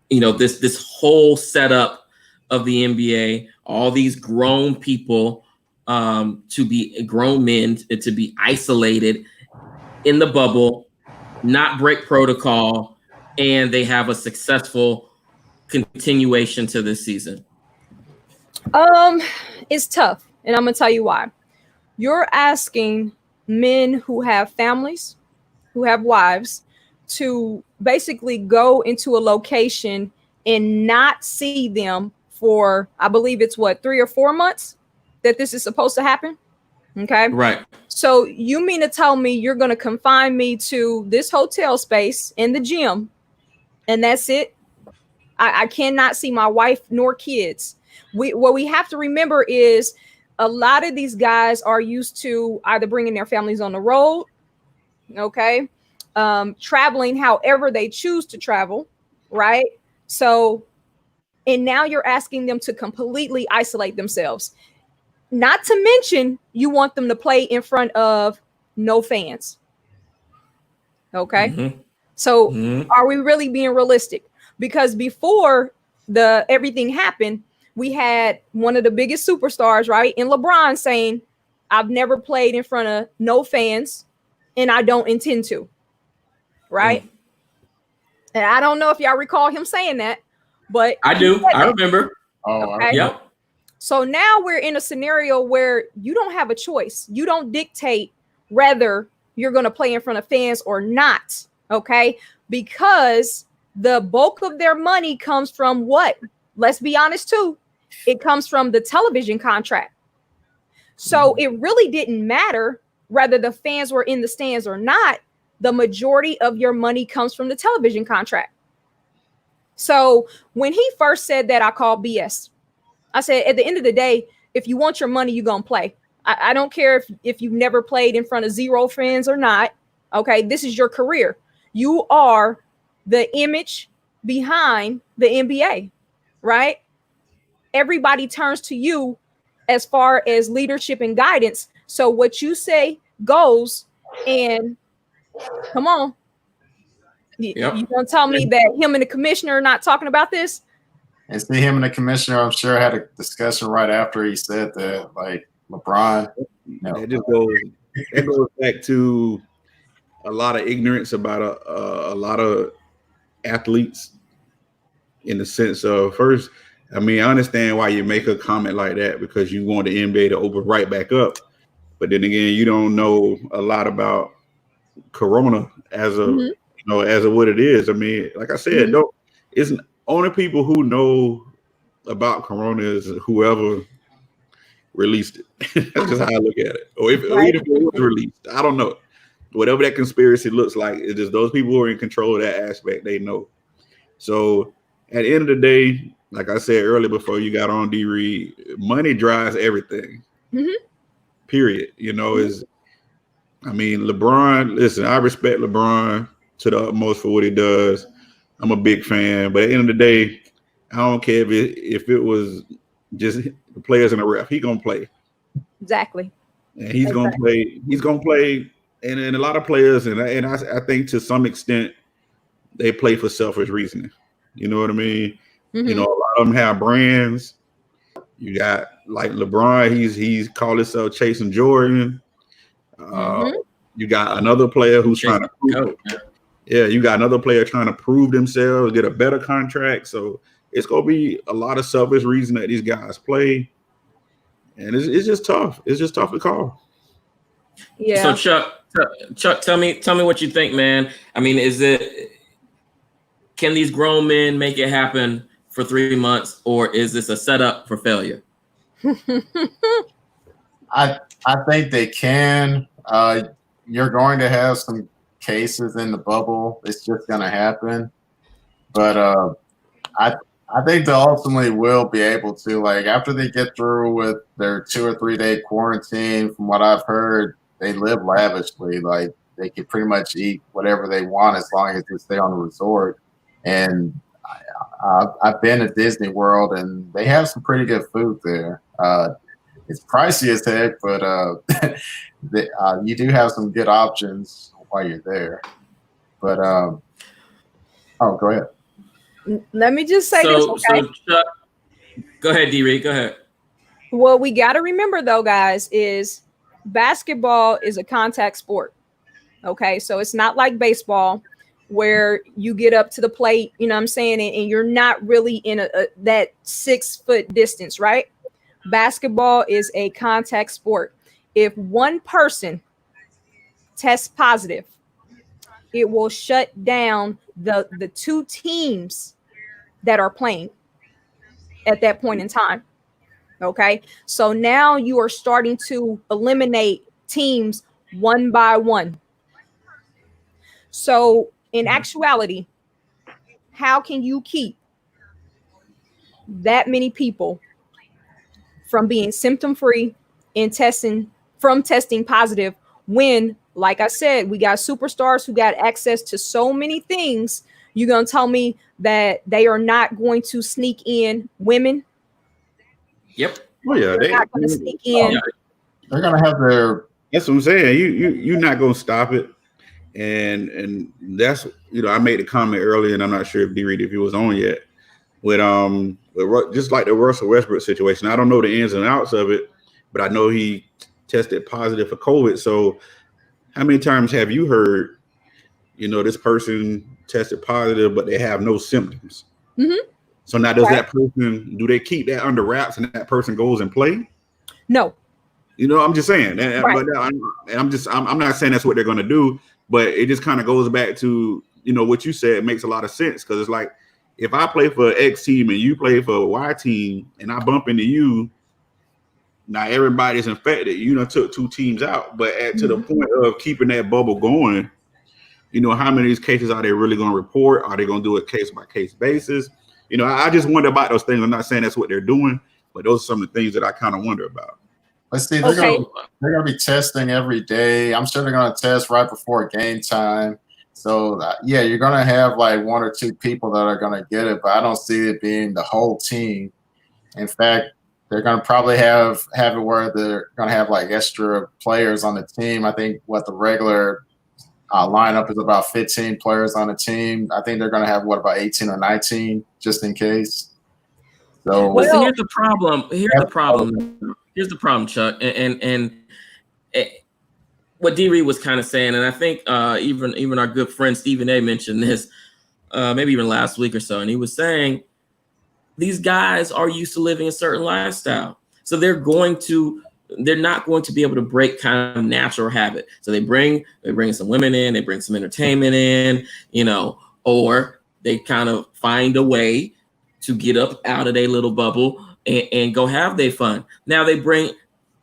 S1: this whole setup of the NBA, all these grown people, to be grown men, to be isolated in the bubble, not break protocol, and they have a successful continuation to this season?
S4: It's tough, and I'm gonna tell you why. You're asking men who have families, who have wives, to basically go into a location and not see them for, I believe it's 3 or 4 months that this is supposed to happen. Okay.
S1: Right.
S4: So you mean to tell me you're going to confine me to this hotel space in the gym and that's it? I cannot see my wife nor kids. What we have to remember is a lot of these guys are used to either bringing their families on the road, okay, traveling however they choose to travel, right? So, and now you're asking them to completely isolate themselves. Not to mention, you want them to play in front of no fans. Okay. Mm-hmm. So are we really being realistic? Because before everything happened, we had one of the biggest superstars, right, in LeBron saying, I've never played in front of no fans and I don't intend to. Right. And I don't know if y'all recall him saying that, but
S1: I do. I remember.
S2: Oh,
S4: okay.
S1: Yep.
S4: So now we're in a scenario where you don't have a choice. You don't dictate whether you're going to play in front of fans or not. Okay. Because the bulk of their money comes from what? Let's be honest too. It comes from the television contract. So it really didn't matter whether the fans were in the stands or not. The majority of your money comes from the television contract. So when he first said that, I called BS. I said, at the end of the day, if you want your money, you're going to play. I don't care if you've never played in front of 0 fans or not. Okay, this is your career. You are the image behind the NBA, right? Everybody turns to you as far as leadership and guidance. So what you say goes, and come on.
S1: Yep.
S4: You gonna tell me that him and the commissioner are not talking about this?
S2: And see, him and the commissioner, I'm sure, had a discussion right after he said that, like, LeBron.
S3: It goes back to a lot of ignorance about a lot of athletes, in the sense of, first, I mean, I understand why you make a comment like that because you want the NBA to open right back up. But then again, you don't know a lot about Corona as a, as a what it is. I mean, like I said, it's only people who know about Corona is whoever released it. That's just how I look at it. Or if it was released, I don't know. Whatever that conspiracy looks like, it's just those people who are in control of that aspect, they know. So at the end of the day, like I said earlier before you got on, D. Reed, money drives everything. Period. I mean, LeBron, listen, I respect LeBron to the utmost for what he does. I'm a big fan. But at the end of the day, I don't care if it was just the players and the ref. He's going to play.
S4: Exactly.
S3: And he's going to play. He's going to play. And a lot of players, and I think to some extent, they play for selfish reasoning. You know what I mean? A lot of them have brands. You got like LeBron, he's called himself chasing Jordan. You got another player who's trying to prove you got another player trying to prove themselves, get a better contract. So it's gonna be a lot of selfish reason that these guys play. And it's just tough. It's just tough to call.
S1: Yeah. So Chuck, tell me what you think, man. I mean, can these grown men make it happen for 3 months, or is this a setup for failure?
S2: I think they can. You're going to have some cases in the bubble. It's just going to happen. But I think they ultimately will be able to, like, after they get through with their 2 or 3 day quarantine. From what I've heard, they live lavishly. Like, they can pretty much eat whatever they want as long as they stay on the resort. And I've been to Disney World, and they have some pretty good food there. It's pricey as heck, but you do have some good options while you're there. But oh, go ahead.
S4: Let me just say this, okay?
S1: So Chuck, go ahead, D-Reed, go ahead.
S4: What we got to remember, though, guys, is basketball is a contact sport. Okay, so it's not like baseball where you get up to the plate, you know what I'm saying, and you're not really in that 6 foot distance, right? Basketball is a contact sport. If one person tests positive, it will shut down the 2 teams that are playing at that point in time. Okay, so now you are starting to eliminate teams one by one. So in actuality, how can you keep that many people from being symptom free and testing positive when, like I said, we got superstars who got access to so many things? You're going to tell me that they are not going to sneak in women?
S1: Yep.
S3: Oh yeah,
S4: They're not going to sneak in.
S2: They're going to have their.
S3: That's what I'm saying. You're not going to stop it. And that's, I made a comment earlier, and I'm not sure if D-Reed, if he was on yet, with just like the Russell Westbrook situation. I don't know the ins and outs of it, but I know he tested positive for COVID. So how many times have you heard, this person tested positive, but they have no symptoms?
S4: Mm-hmm.
S3: So now does that person, do they keep that under wraps and that person goes and play?
S4: No.
S3: I'm just saying, but I'm not saying that's what they're going to do, but it just kind of goes back to, what you said. It makes a lot of sense, because it's like, if I play for X team and you play for Y team and I bump into you, now everybody's infected. Took 2 teams out, but to the point of keeping that bubble going, how many of these cases are they really going to report? Are they going to do it case by case basis? I just wonder about those things. I'm not saying that's what they're doing, but those are some of the things that I kind of wonder about.
S2: Let's see, they're going to be testing every day. I'm sure they're going to test right before game time. So yeah, you're going to have like 1 or 2 people that are going to get it, but I don't see it being the whole team. In fact, they're going to probably have it where they're going to have like extra players on the team. I think what the regular lineup is about 15 players on the team. I think they're going to have about 18 or 19 just in case. So
S1: here's the problem. Here's the problem, Chuck, and what D-Reed was kind of saying, and I think even our good friend Stephen A mentioned this, maybe even last week or so, and he was saying these guys are used to living a certain lifestyle, so they're not going to be able to break kind of natural habit. So they bring some women in, they bring some entertainment in, or they kind of find a way to get up out of their little bubble and go have their fun. Now they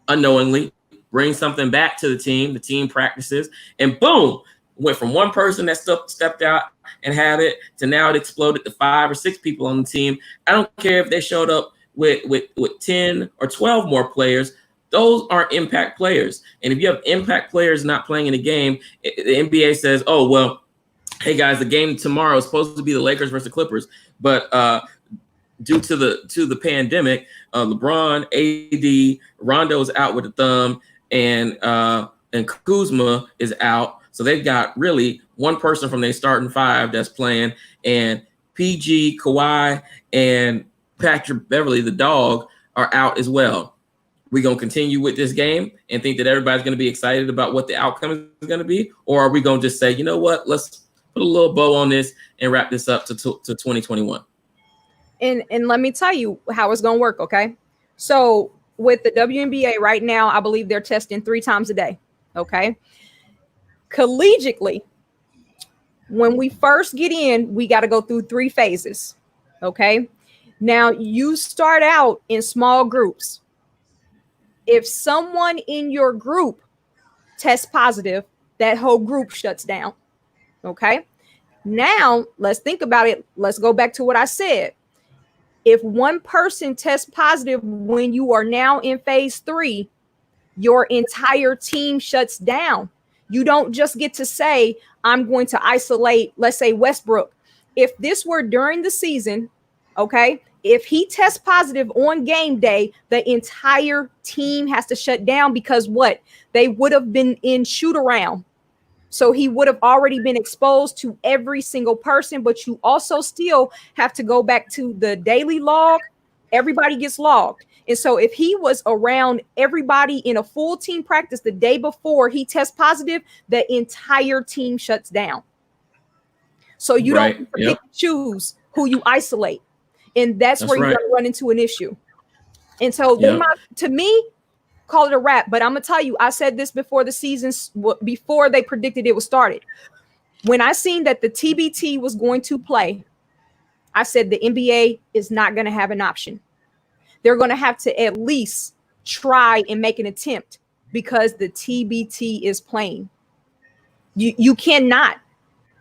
S1: unknowingly bring something back to the team practices, and boom, went from one person that stepped out and had it to now it exploded to 5 or 6 people on the team. I don't care if they showed up with 10 or 12 more players. Those aren't impact players. And if you have impact players not playing in a game, the NBA says, oh, well, hey guys, the game tomorrow is supposed to be the Lakers versus the Clippers, but due to the pandemic, LeBron, AD, Rondo is out with the thumb, and Kuzma is out. So they've got really one person from their starting 5 that's playing, and PG, Kawhi, and Patrick Beverly, the dog, are out as well. We're going to continue with this game and think that everybody's going to be excited about what the outcome is going to be? Or are we going to just say, you know what, let's put a little bow on this and wrap this up to 2021?
S4: And let me tell you how it's going to work, okay? So with the WNBA right now, I believe they're testing 3 times a day, okay? Collegiately, when we first get in, we got to go through 3 phases, okay? Now, you start out in small groups. if someone in your group tests positive, that whole group shuts down. Okay. Now let's think about it. Let's go back to what I said. If one person tests positive when you are now in phase 3, your entire team shuts down. You don't just get to say, I'm going to isolate, let's say, Westbrook. If this were during the season, okay, if he tests positive on game day, the entire team has to shut down because what? They would have been in shoot around. So he would have already been exposed to every single person, but you also still have to go back to the daily log. Everybody gets logged. And so if he was around everybody in a full team practice the day before he tests positive, the entire team shuts down. So you don't pick and choose who you isolate. And that's where you're going to run into an issue. And so to me, call it a wrap. But I'm going to tell you, I said this before the season, before they predicted it was started. When I seen that the TBT was going to play, I said the NBA is not going to have an option. They're going to have to at least try and make an attempt because the TBT is playing. You cannot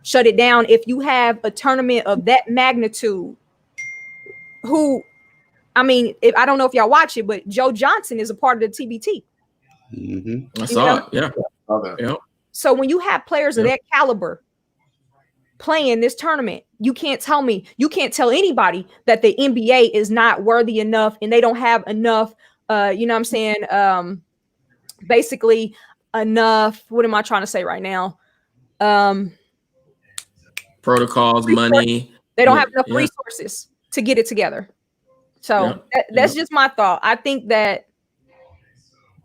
S4: shut it down if you have a tournament of that magnitude. I don't know if y'all watch it, but Joe Johnson is a part of the TBT.
S3: Mm-hmm.
S1: I saw it. Yeah.
S2: Yep.
S4: So when you have players of that caliber playing this tournament, you can't tell anybody that the NBA is not worthy enough and they don't have enough, basically enough. What am I trying to say right now?
S1: Protocols, money.
S4: They don't have enough resources to get it together. So that's just my thought. I think that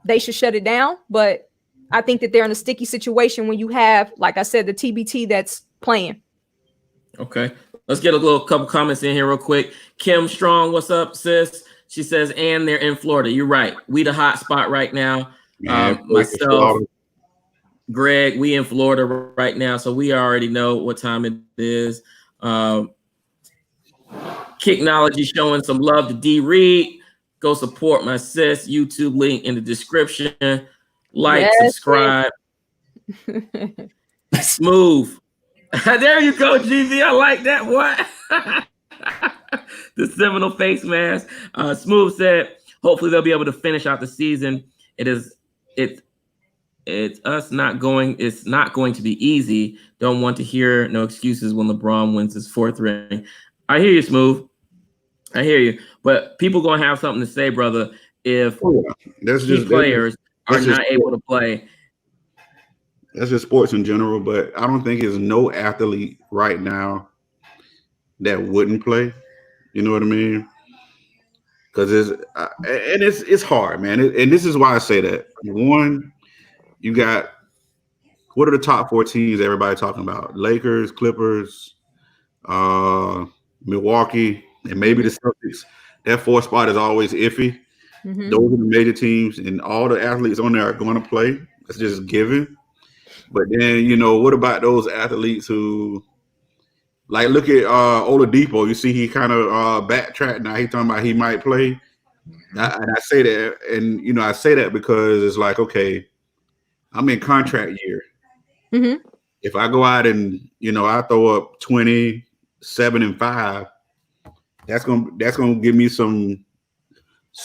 S4: they should shut it down, but I think that they're in a sticky situation when you have, like I said, the TBT that's playing.
S1: Okay. Let's get a couple comments in here real quick. Kim Strong, what's up, sis? She says, and they're in Florida. You're right. We the hot spot right now. Myself, Greg, we in Florida right now, so we already know what time it is. KICKnology showing some love to D Reed. Go support my sis. YouTube link in the description. Like, subscribe. Smooth. There you go, GZ. I like that. What? The Seminole face mask. Smooth said, hopefully they'll be able to finish out the season. It's not going to be easy. Don't want to hear no excuses when LeBron wins his 4th ring. I hear you, Smooth. I hear you. But people gonna have something to say, brother, if players are not able to play.
S3: That's just sports in general, but I don't think there's no athlete right now that wouldn't play. You know what I mean? Because it's hard, man. And this is why I say that. One, you got, what are the top 4 teams everybody talking about? Lakers, Clippers, Milwaukee, and maybe the Celtics. That 4th spot is always iffy. Mm-hmm. Those are the major teams, and all the athletes on there are going to play. That's just given. But then, what about those athletes who, like, look at Oladipo. You see he kind of backtracked now. He's talking about he might play. And I say that, and, I say that because it's like, okay, I'm in contract year. Mm-hmm. If I go out and, I throw up 27 and 5, that's gonna give me some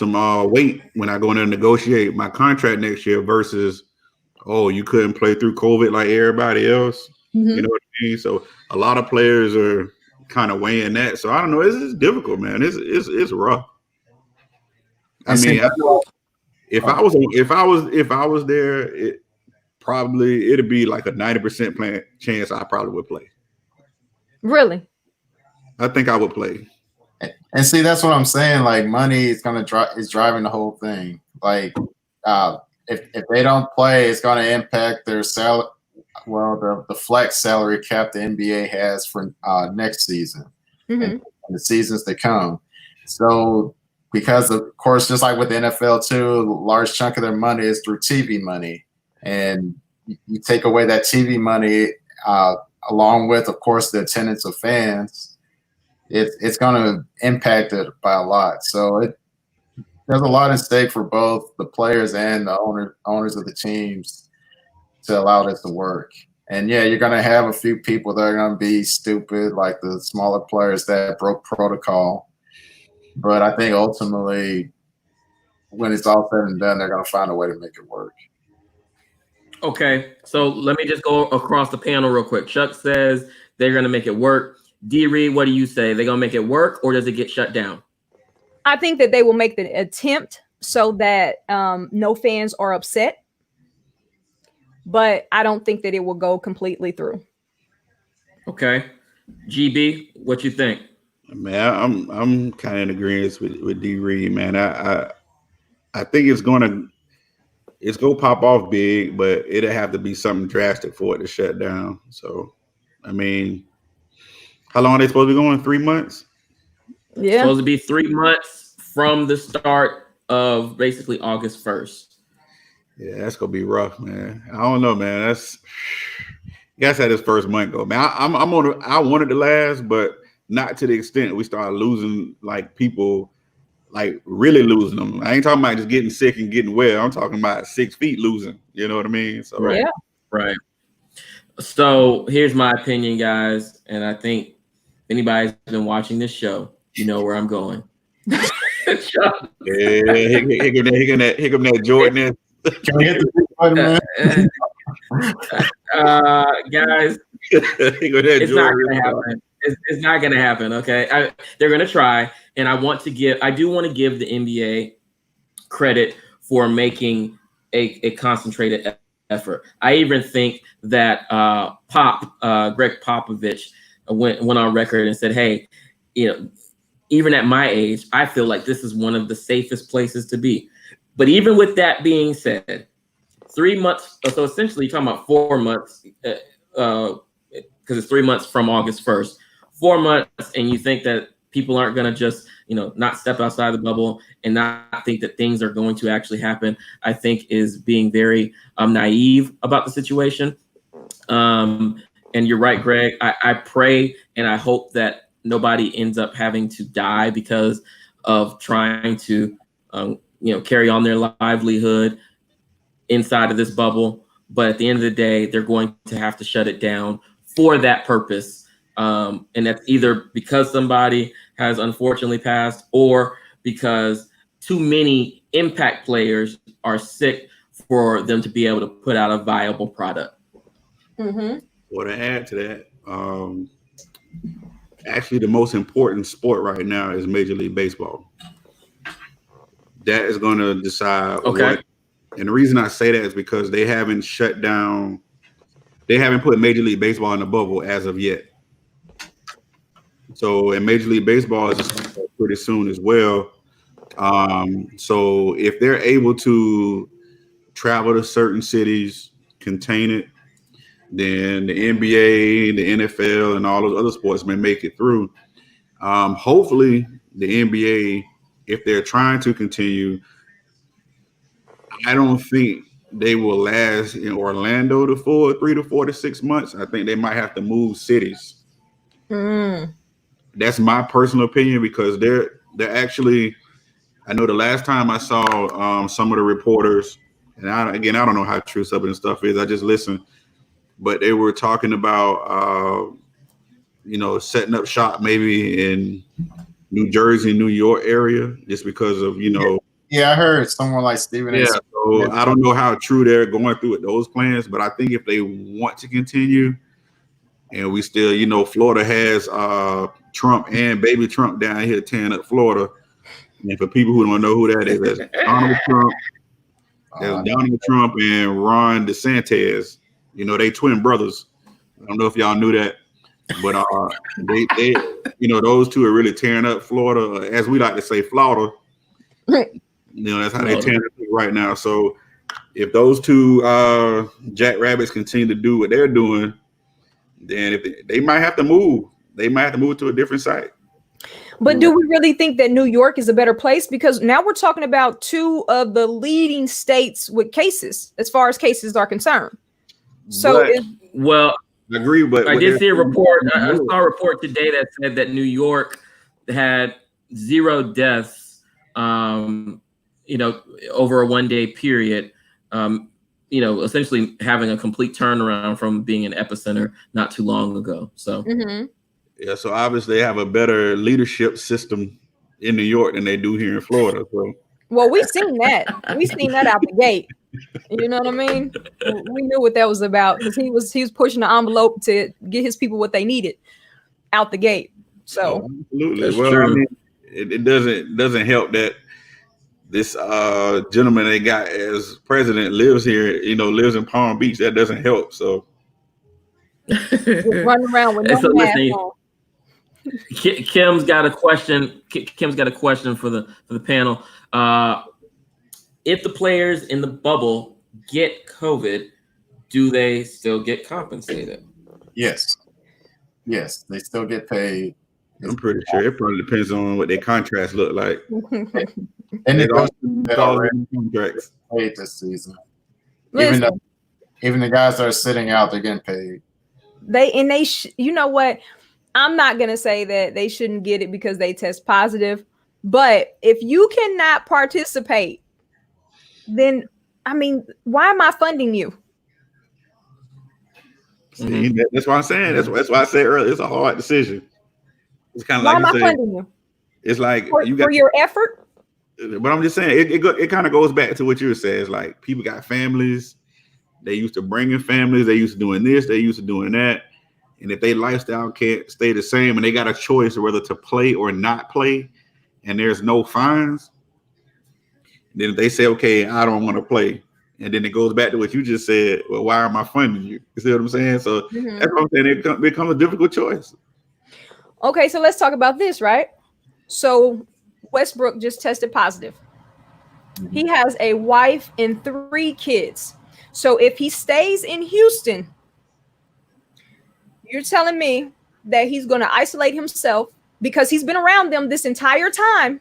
S3: weight when I go in there and negotiate my contract next year versus, oh, you couldn't play through COVID like everybody else. Mm-hmm. You know what I mean? So a lot of players are kind of weighing that. So I don't know. It's difficult, man. It's rough. I mean, if I was there, it'd be like a 90% chance I probably would play.
S4: Really?
S3: I think I would play.
S2: And see, that's what I'm saying. Like, money is driving the whole thing. Like, if they don't play, it's going to impact their salary. Well, the flex salary cap the NBA has for next season and the seasons to come. So, because of course, just like with the NFL too, a large chunk of their money is through TV money, and you take away that TV money, along with, of course, the attendance of fans. It's going to impact it by a lot. So there's a lot at stake for both the players and the owners of the teams to allow this to work. And yeah, you're gonna have a few people that are gonna be stupid, like the smaller players that broke protocol. But I think ultimately, when it's all said and done, they're gonna find a way to make it work.
S1: Okay, so let me just go across the panel real quick. Chuck says they're going to make it work. D. Reed, what do you say? They're going to make it work, or does it get shut down?
S4: I think that they will make the attempt so that no fans are upset, but I don't think that it will go completely through.
S1: Okay, GB, what you think?
S3: Man, I'm kind of in agreement with D. Reed, man. I think it's gonna pop off big, but it'll have to be something drastic for it to shut down. So, I mean, how long are they supposed to be going? 3 months?
S4: Yeah,
S1: It's supposed to be 3 months from the start of basically August 1st.
S3: Yeah, that's gonna be rough, man. I don't know, man. That's how this first month go, man. I wanted to last, but not to the extent we start losing like people. Like really losing them. I ain't talking about just getting sick and getting well. I'm talking about 6 feet losing. You know what I mean? So
S4: yeah.
S1: Right. So here's my opinion, guys, and I think if anybody's been watching this show, you know where I'm going.
S3: yeah, here come that Jordan.
S2: Can we hit the button, man?
S1: Guys, it's not going to happen. It's not going to happen. Okay, they're going to try, and I do want to give the NBA credit for making a concentrated effort. I even think that Greg Popovich went on record and said, "Hey, even at my age, I feel like this is one of the safest places to be." But even with that being said, 3 months. So essentially, you're talking about 4 months, because it's 3 months from August 1st. 4 months, and you think that people aren't going to just, not step outside the bubble and not think that things are going to actually happen, I think is being very naive about the situation. And you're right, Greg. I pray and I hope that nobody ends up having to die because of trying to, carry on their livelihood inside of this bubble. But at the end of the day, they're going to have to shut it down for that purpose. And that's either because somebody has unfortunately passed or because too many impact players are sick for them to be able to put out a viable product.
S4: Mm-hmm.
S3: Well, to add to that, actually the most important sport right now is Major League Baseball. That is going to decide what. And the reason I say that is because they haven't shut down. They haven't put Major League Baseball in the bubble as of yet. So, and Major League Baseball is pretty soon as well. So if they're able to travel to certain cities, contain it, then the NBA, the NFL, and all those other sports may make it through. Hopefully, the NBA, if they're trying to continue, I don't think they will last in Orlando for 3 to 4 to 6 months. I think they might have to move cities. That's my personal opinion because they're actually. I know the last time I saw some of the reporters, and I don't know how true some of this stuff is. I just listened, but they were talking about setting up shop maybe in New Jersey, New York area, just because of
S2: Yeah, I heard someone like Stephen.
S3: Yeah, so I don't know how true they're going through with those plans, but I think if they want to continue, and we still, Florida has Trump and baby Trump down here tearing up Florida. And for people who don't know who that is, that's Donald Trump. That's Donald Trump and Ron DeSantis. They twin brothers. I don't know if y'all knew that, but they those two are really tearing up Florida, as we like to say, Florida. That's how they tearing up right now. So if those two jackrabbits continue to do what they're doing, then they might have to move. They might have to move to a different site.
S4: But do we really think that New York is a better place? Because now we're talking about 2 of the leading states with cases, as far as cases are concerned. So,
S3: I agree, but
S1: I did see a report. I saw a report today that said that New York had 0 deaths over a 1 day period, essentially having a complete turnaround from being an epicenter not too long ago. So,
S3: yeah, so obviously they have a better leadership system in New York than they do here in Florida. So,
S4: well, we've seen that. We've seen that out the gate. You know what I mean? We knew what that was about because he was pushing the envelope to get his people what they needed out the gate. So
S3: absolutely.
S1: That's
S3: well,
S1: true.
S3: I mean, it doesn't help that this gentleman they got as president lives here, lives in Palm Beach. That doesn't help. So
S4: running around with no mask on.
S1: Kim's got a question. Kim's got a question for the panel. If the players in the bubble get COVID, do they still get compensated?
S2: Yes, they still get paid.
S3: I'm pretty sure it probably depends on what their contracts look like.
S2: And
S3: They
S2: those
S3: contracts
S2: paid this season. Even the guys that are sitting out, they're getting paid.
S4: You know what? I'm not gonna say that they shouldn't get it because they test positive, but if you cannot participate, then I mean, why am I funding you?
S3: See, that's what I'm saying. That's why I said earlier, it's a hard decision. It's kind of like
S4: why am I funding you?
S3: It's like
S4: for your effort.
S3: But I'm just saying, it kind of goes back to what you were saying. It's like people got families. They used to bringing families. They used to doing this. They used to doing that. And if their lifestyle can't stay the same and they got a choice of whether to play or not play, and there's no fines, then if they say, okay, I don't want to play, and then it goes back to what you just said, well, why am I funding you? You see what I'm saying? So that's what I'm saying. It becomes a difficult choice.
S4: Okay, so let's talk about this, right? So Westbrook just tested positive. He has a wife and 3 kids. So if he stays in Houston, you're telling me that he's going to isolate himself because he's been around them this entire time.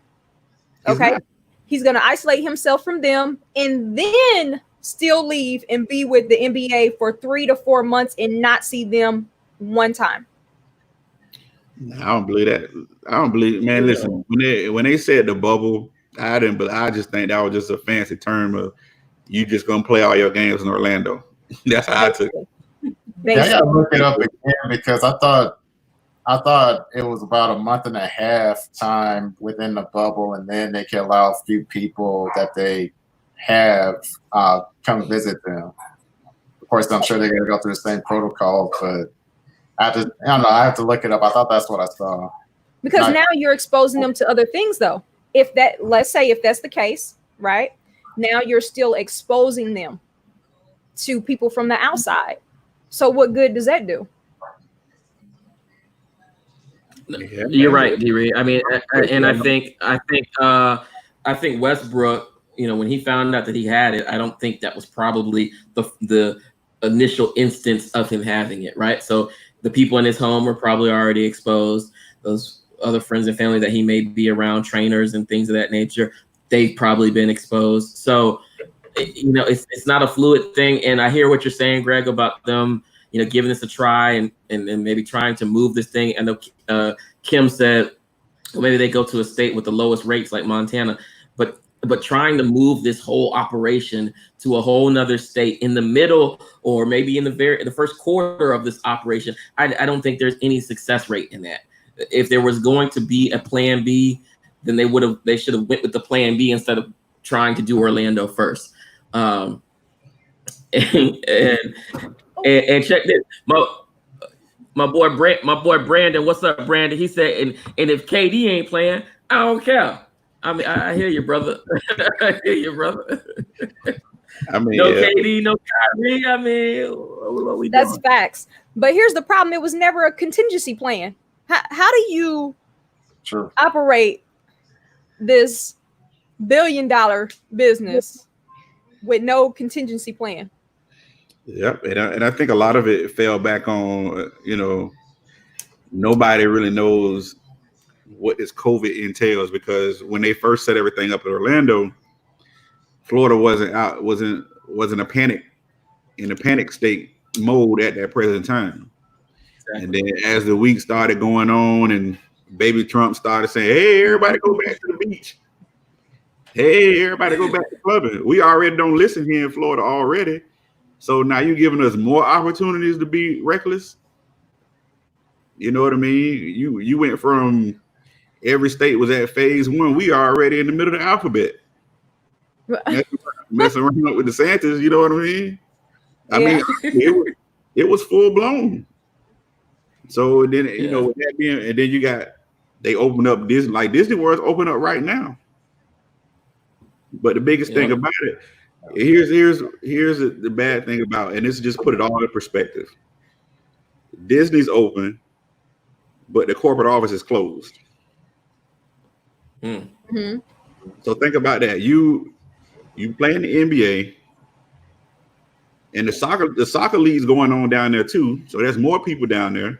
S4: Okay. He's going to isolate himself from them and then still leave and be with the NBA for 3 to 4 months and not see them one time.
S3: I don't believe that. I don't believe, man. Listen, when they said the bubble, I didn't. But I just think that was just a fancy term of you just gonna play all your games in Orlando. That's how I took it.
S2: Yeah, I gotta look it up again because I thought it was about a month and a half time within the bubble, and then they can allow a few people that they have come visit them. Of course, I'm sure they're gonna go through the same protocol, but I don't know. I have to look it up. I thought that's what I saw.
S4: Because now you're exposing them to other things, though. Let's say if that's the case, right? Now you're still exposing them to people from the outside. So what good does that do?
S1: You're right, D-Reed. I mean, and I think Westbrook, when he found out that he had it, I don't think that was probably the initial instance of him having it, right? So the people in his home were probably already exposed. Those other friends and family that he may be around, trainers and things of that nature, they've probably been exposed. So, it's not a fluid thing. And I hear what you're saying, Greg, about them, giving this a try and maybe trying to move this thing. And Kim said, well, maybe they go to a state with the lowest rates like Montana, but trying to move this whole operation to a whole nother state in the middle, or maybe in the first quarter of this operation, I don't think there's any success rate in that. If there was going to be a plan B, then they should have went with the plan B instead of trying to do Orlando first. And check this, my boy Brandon. What's up, Brandon? He said, and if KD ain't playing, I don't care. I mean, I hear you, brother. I hear you, brother.
S3: I mean,
S1: no KD, no Kyrie. I mean, what we
S4: that's
S1: doing?
S4: Facts. But here's the problem: it was never a contingency plan. How do you operate this $1 billion business with no contingency plan?
S3: Yep, and I think a lot of it fell back on nobody really knows what this COVID entails, because when they first set everything up in Orlando, Florida wasn't a panic state mode at that present time. Exactly. And then as the week started going on and baby Trump started saying, hey, everybody go back to the beach, Hey, everybody go back to clubbing. We already don't listen here in Florida already. So now you're giving us more opportunities to be reckless. You know what I mean? You went from every state was at phase 1. We are already in the middle of the alphabet. Messing around with DeSantis, you know what I mean? I mean, it was full blown. So then, you know, with that being, and then they open up Disney, like Disney World's open up right now. But the biggest thing about it, here's the bad thing about it, and this just put it all in perspective. Disney's open, but the corporate office is closed.
S1: Mm-hmm.
S3: So think about that. You play in the NBA, and the soccer league's going on down there too. So there's more people down there.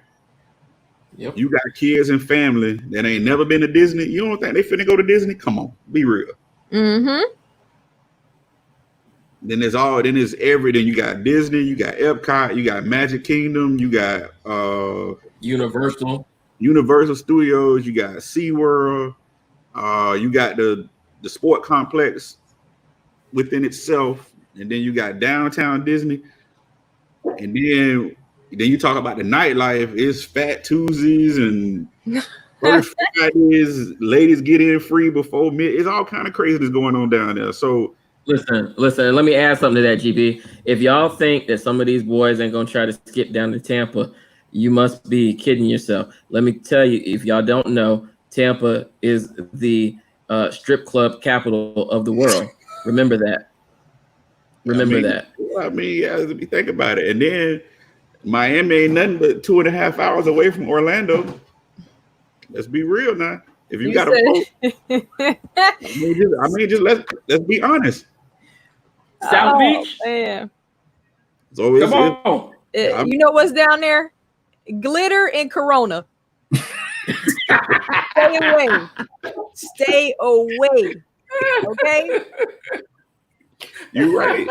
S3: Yep. You got kids and family that ain't never been to Disney. You don't think they finna go to Disney? Come on, be real.
S4: Mm-hmm.
S3: Then you got Disney, you got Epcot, you got Magic Kingdom, you got
S1: Universal
S3: Studios, you got SeaWorld, you got the sport complex within itself, and then you got downtown Disney, and then you talk about the nightlife. It's Fat Tuesdays and First Fridays, ladies get in free before mid. It's all kind of craziness going on down there. So
S1: listen, let me add something to that, GB. If y'all think that some of these boys ain't gonna try to skip down to Tampa, you must be kidding yourself. Let me tell you, if y'all don't know, Tampa is the strip club capital of the world. Remember that.
S3: I mean, yeah, think about it. And then Miami ain't nothing but 2.5 hours away from Orlando. Let's be real now. If you got a boat, I mean, just let's be honest.
S1: South Beach,
S4: man.
S3: So come on.
S4: You know what's down there? Glitter and Corona. Stay away. Stay away. Okay.
S3: You're right.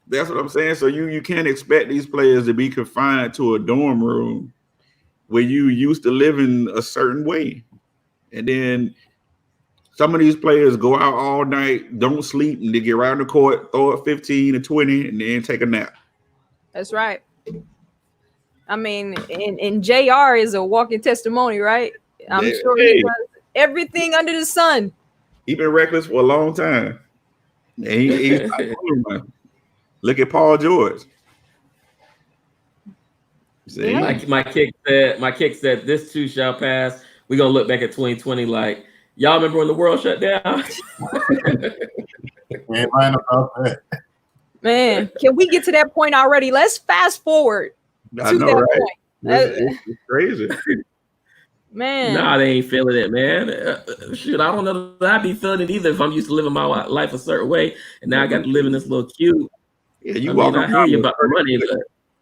S3: That's what I'm saying. So you can't expect these players to be confined to a dorm room where you used to living a certain way. And then some of these players go out all night, don't sleep, and they get around the court, throw up 15 or 20, and then take a nap.
S4: That's right. I mean, and JR is a walking testimony, right? I'm sure he does everything under the sun.
S3: He's been reckless for a long time. And he's look at Paul George.
S1: See? My kick said, this too shall pass. We're gonna look back at 2020 like, y'all remember when the world shut down?
S4: Man, can we get to that point already? Let's fast forward to that point.
S3: It's crazy.
S4: Man.
S1: Nah, they ain't feeling it, man. Shit, I don't know that I'd be feeling it either if I'm used to living my life a certain way, and now I got to live in this little cube.
S3: Yeah, I hear you about the money.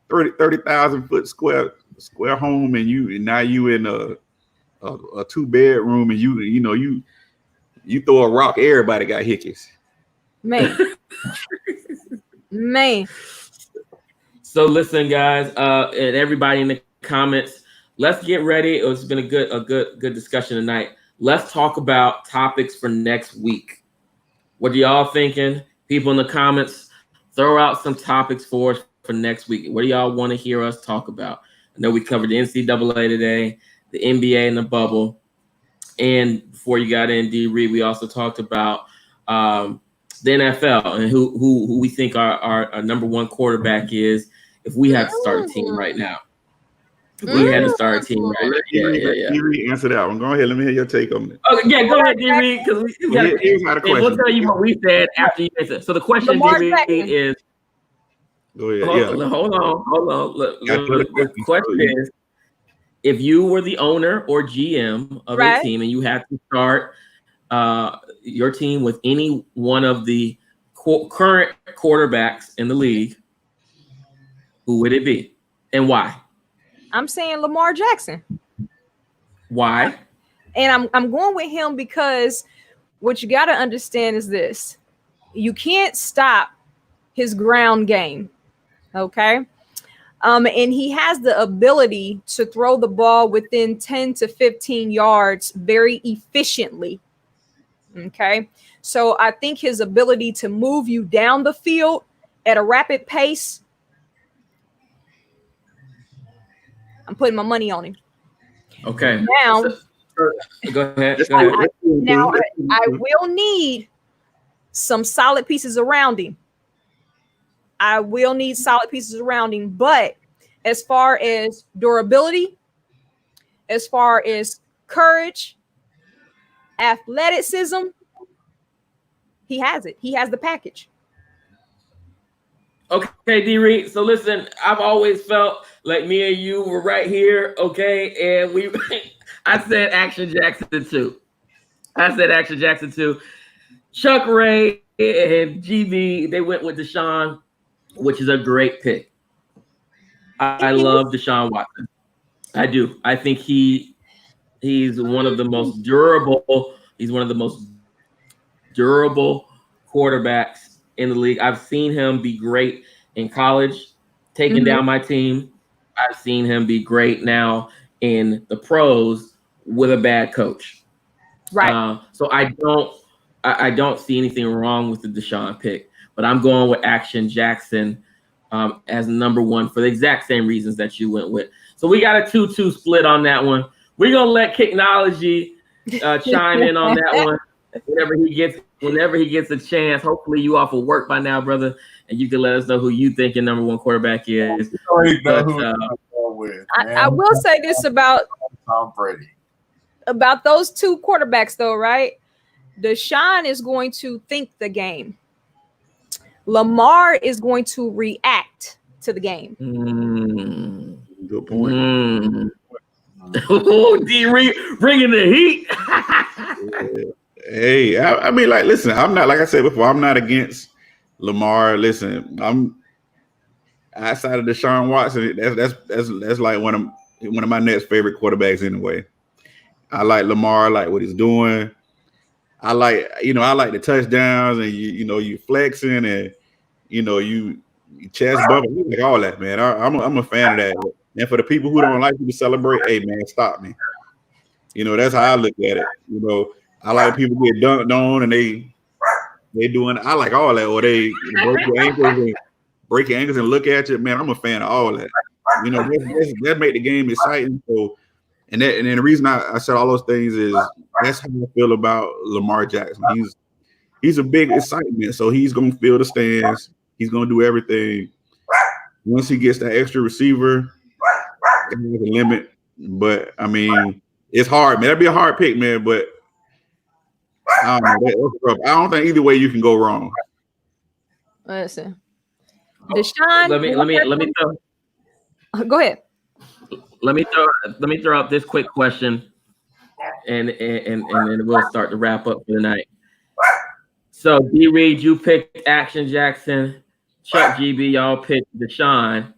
S3: 30,000 foot square home, and now you in a 2-bedroom, and you throw a rock, everybody got hickeys.
S4: Man.
S1: So listen, guys, and everybody in the comments, let's get ready. It's been a good discussion tonight. Let's talk about topics for next week. What are y'all thinking? People in the comments, throw out some topics for us for next week. What do y'all want to hear us talk about? I know we covered the NCAA today, the NBA and the bubble. And before you got in, D. Reed, we also talked about the NFL and who we think our number one quarterback is if we had to start a team right now. If we had to start a team right now.
S3: Yeah. D. Answer that one. Go ahead. Let me hear your take on it.
S1: Okay, yeah, go ahead, D. Reed, because we'll tell you what we said after you answer. So the question, D. Reed, is.
S3: Go ahead.
S1: Hold on. Look, the question is, if you were the owner or GM of a team and you had to start your team with any one of the current quarterbacks in the league, who would it be and why?
S4: I'm saying Lamar Jackson.
S1: Why?
S4: And I'm going with him because what you got to understand is this. You can't stop his ground game. Okay. And he has the ability to throw the ball within 10 to 15 yards very efficiently. Okay. So I think his ability to move you down the field at a rapid pace, I'm putting my money on him.
S1: Okay.
S4: Now,
S1: Go ahead.
S4: I will need some solid pieces around him. But as far as durability, as far as courage, athleticism, he has it. He has the package.
S1: Okay, D Reed. So listen, I've always felt like me and you were right here. Okay, and I said Action Jackson too. Chuck Ray and GB, they went with Deshaun, which is a great pick. I love Deshaun Watson. I do. I think he's one of the most durable. He's one of the most durable quarterbacks in the league. I've seen him be great in college, taking down my team. I've seen him be great now in the pros with a bad coach.
S4: Right.
S1: So I don't see anything wrong with the Deshaun pick, but I'm going with Action Jackson as number one for the exact same reasons that you went with. So we got a 2-2 split on that one. We're gonna let KICKnology chime in on that one whenever he gets a chance. Hopefully you off of work by now, brother, and you can let us know who you think your number one quarterback is.
S4: I will say this about
S2: Tom Brady.
S4: About those two quarterbacks, though, right? Deshaun is going to think the game. Lamar is going to react to the game.
S3: Good point.
S1: Oh, D-Reed bringing the heat.
S3: Hey, I mean, like, listen, I'm not, like I said before, I'm not against Lamar. Listen, I'm outside of Deshaun Watson. That's like one of my next favorite quarterbacks anyway. I like Lamar. I like what he's doing. I like the touchdowns and you flexing and you chest bumping, like all that, man. I'm a fan of that. And for the people who don't like you to celebrate, hey man, stop me. That's how I look at it. I like people get dunked on and they doing. I like all that, or they break your ankles and look at you, man. I'm a fan of all that. That make the game exciting. So. And then the reason I said all those things is that's how I feel about Lamar Jackson. He's a big excitement, so he's gonna fill the stands. He's gonna do everything. Once he gets that extra receiver, there's a limit. But I mean, it's hard, man. That'd be a hard pick, man. But I don't know. I don't think either way you can go wrong.
S4: Listen, Deshaun.
S1: Let me
S4: go ahead.
S1: Let me throw out this quick question, and then we'll start to wrap up for the night. So D Reed, you picked Action Jackson, Chuck GB, y'all picked Deshaun.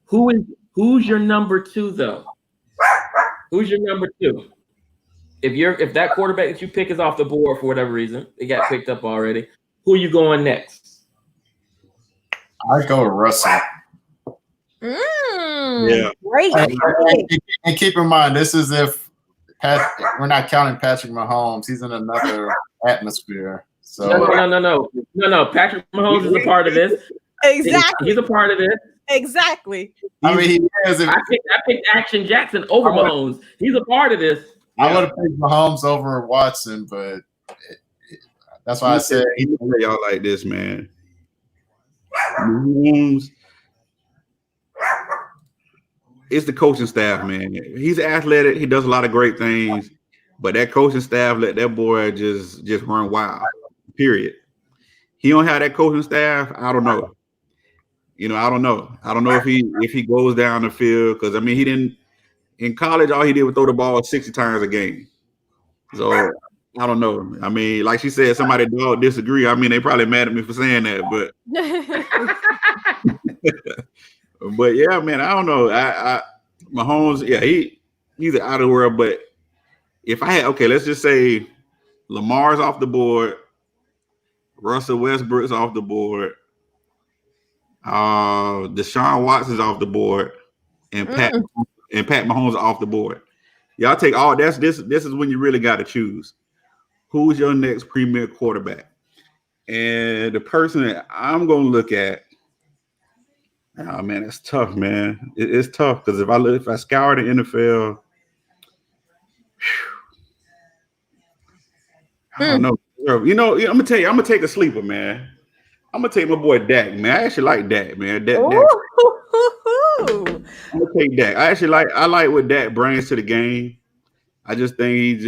S1: Who's your number two though? Who's your number two? If that quarterback that you pick is off the board for whatever reason, it got picked up already. Who are you going next?
S2: I go with Russell.
S3: Yeah.
S4: Great.
S2: And keep in mind, this is if we're not counting Patrick Mahomes. He's in another atmosphere. So
S1: No. Patrick Mahomes is a part of this.
S4: Exactly.
S1: He's a part of this.
S4: Exactly.
S2: I mean, he is.
S1: I picked Action Jackson over Mahomes. He's a part of this.
S2: I would have picked Mahomes over Watson, but that's why I said
S3: y'all like this, man. Mahomes. It's the coaching staff, man. He's athletic. He does a lot of great things, but that coaching staff let that boy just run wild. Period. He don't have that coaching staff. I don't know. I don't know. I don't know if he goes down the field because I mean he didn't in college. All he did was throw the ball 60 times a game. So I don't know. I mean, like she said, somebody don't disagree. I mean, they probably mad at me for saying that, but. But yeah, man, I don't know. Mahomes, yeah, he's out of the world. But if I had, let's just say Lamar's off the board, Russell Westbrook's off the board, Deshaun Watson's off the board, and Pat Mahomes off the board. Y'all take all this is when you really got to choose. who's your next premier quarterback? And the person that I'm going to look at, oh man, it's tough, man. It's tough because if I scour the NFL, I don't know. You know, I'm gonna tell you, I'm gonna take a sleeper, man. I'm gonna take my boy Dak, man. I actually like Dak, man. Dak. I'm gonna take Dak. I like what Dak brings to the game. I just think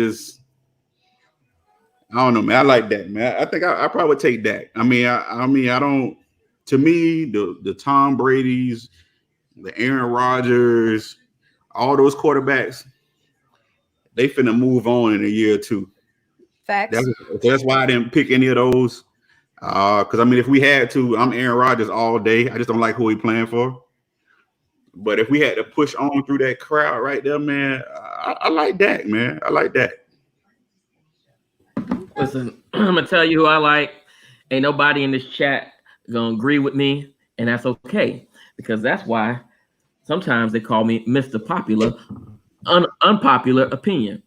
S3: I don't know, man. I like Dak, man. I think I probably would take Dak. I mean, I don't. To me, the Tom Brady's, the Aaron Rodgers, all those quarterbacks, they finna move on in a year or two.
S4: Facts.
S3: That's why I didn't pick any of those. Because I mean, if we had to, I'm Aaron Rodgers all day. I just don't like who he playing for. But if we had to push on through that crowd right there, man, I like Dak, man. I like Dak.
S1: Listen, I'm gonna tell you who I like. Ain't nobody in this chat gonna agree with me, and that's okay, because that's why sometimes they call me Mr. Popular, unpopular opinion.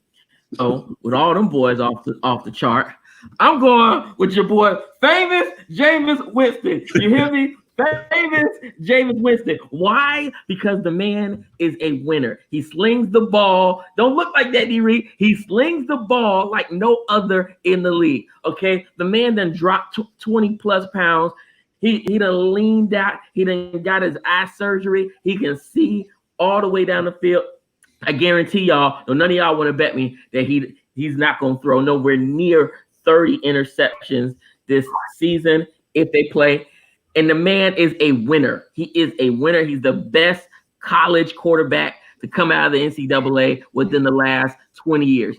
S1: So with all them boys off the chart, I'm going with your boy, famous Jameis Winston. You hear me? Famous Jameis Winston. Why? Because the man is a winner. He slings the ball. Don't look like that, D-Reed. He slings the ball like no other in the league. Okay? The man done dropped 20 plus pounds. He done leaned out. He done got his eye surgery. He can see all the way down the field. I guarantee y'all, none of y'all want to bet me that he's not going to throw nowhere near 30 interceptions this season if they play. And the man is a winner. He is a winner. He's the best college quarterback to come out of the NCAA within the last 20 years.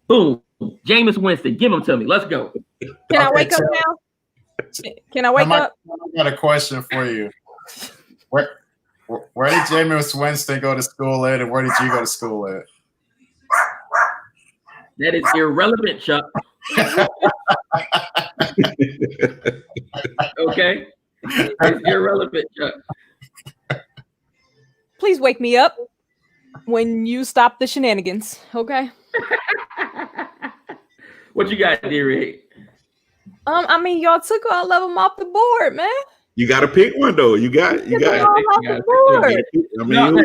S1: Boom. Jameis Winston, give him to me. Let's go.
S4: Can I wake up now? Can I wake up?
S2: I got a question for you. Where did Jameis Winston go to school at, and where did you go to school at?
S1: That is irrelevant, Chuck. Okay? It's irrelevant, Chuck.
S4: Please wake me up when you stop the shenanigans, okay?
S1: What you got, D-Reed?
S4: I mean, y'all took all of them off the board, man.
S3: You got to pick one though. You got.
S4: I mean,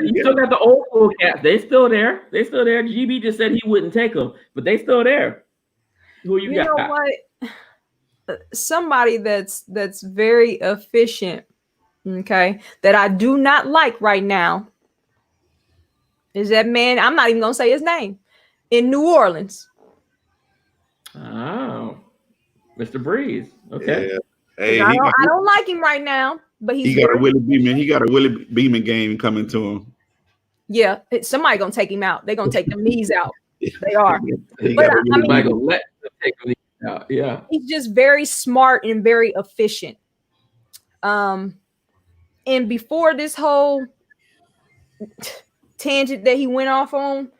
S1: you still got the old school cats. They still there. GB just said he wouldn't take them, but they still there. Who you got?
S4: You know what? Somebody that's very efficient, okay, that I do not like right now is that man. I'm not even gonna say his name. In New Orleans.
S1: Oh, Mr. Breeze. Okay.
S3: Yeah. Hey,
S4: I don't like him right now, but he
S3: got a Willie Beeman. He got a Willie Beeman game coming to him.
S4: Yeah, somebody gonna take him out. They're gonna take them knees out. They are.
S1: Let them take them knees out. Yeah.
S4: He's just very smart and very efficient. And before this whole tangent that he went off on,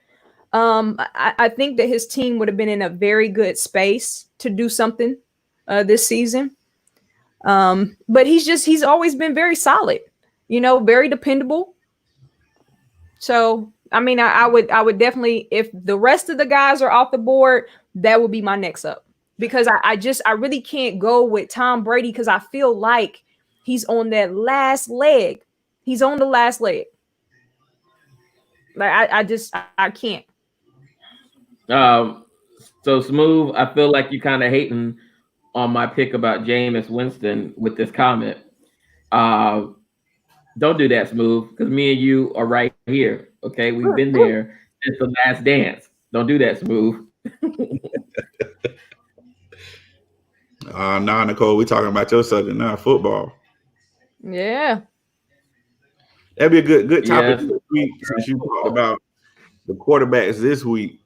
S4: I think that his team would have been in a very good space to do something this season. But he's always been very solid, very dependable. So, I mean, I would definitely, if the rest of the guys are off the board, that would be my next up, because I really can't go with Tom Brady, because I feel like he's on that last leg. He's on the last leg. Like I can't.
S1: So Smooth, I feel like you kind of hating on my pick about Jameis Winston with this comment. Don't do that, Smooth, because me and you are right here. Okay, we've been there since the last dance. Don't do that, Smooth.
S3: Nah, Nicole, we talking about your subject now, football.
S4: Yeah.
S3: That'd be a good topic this week, since you talked about the quarterbacks this week.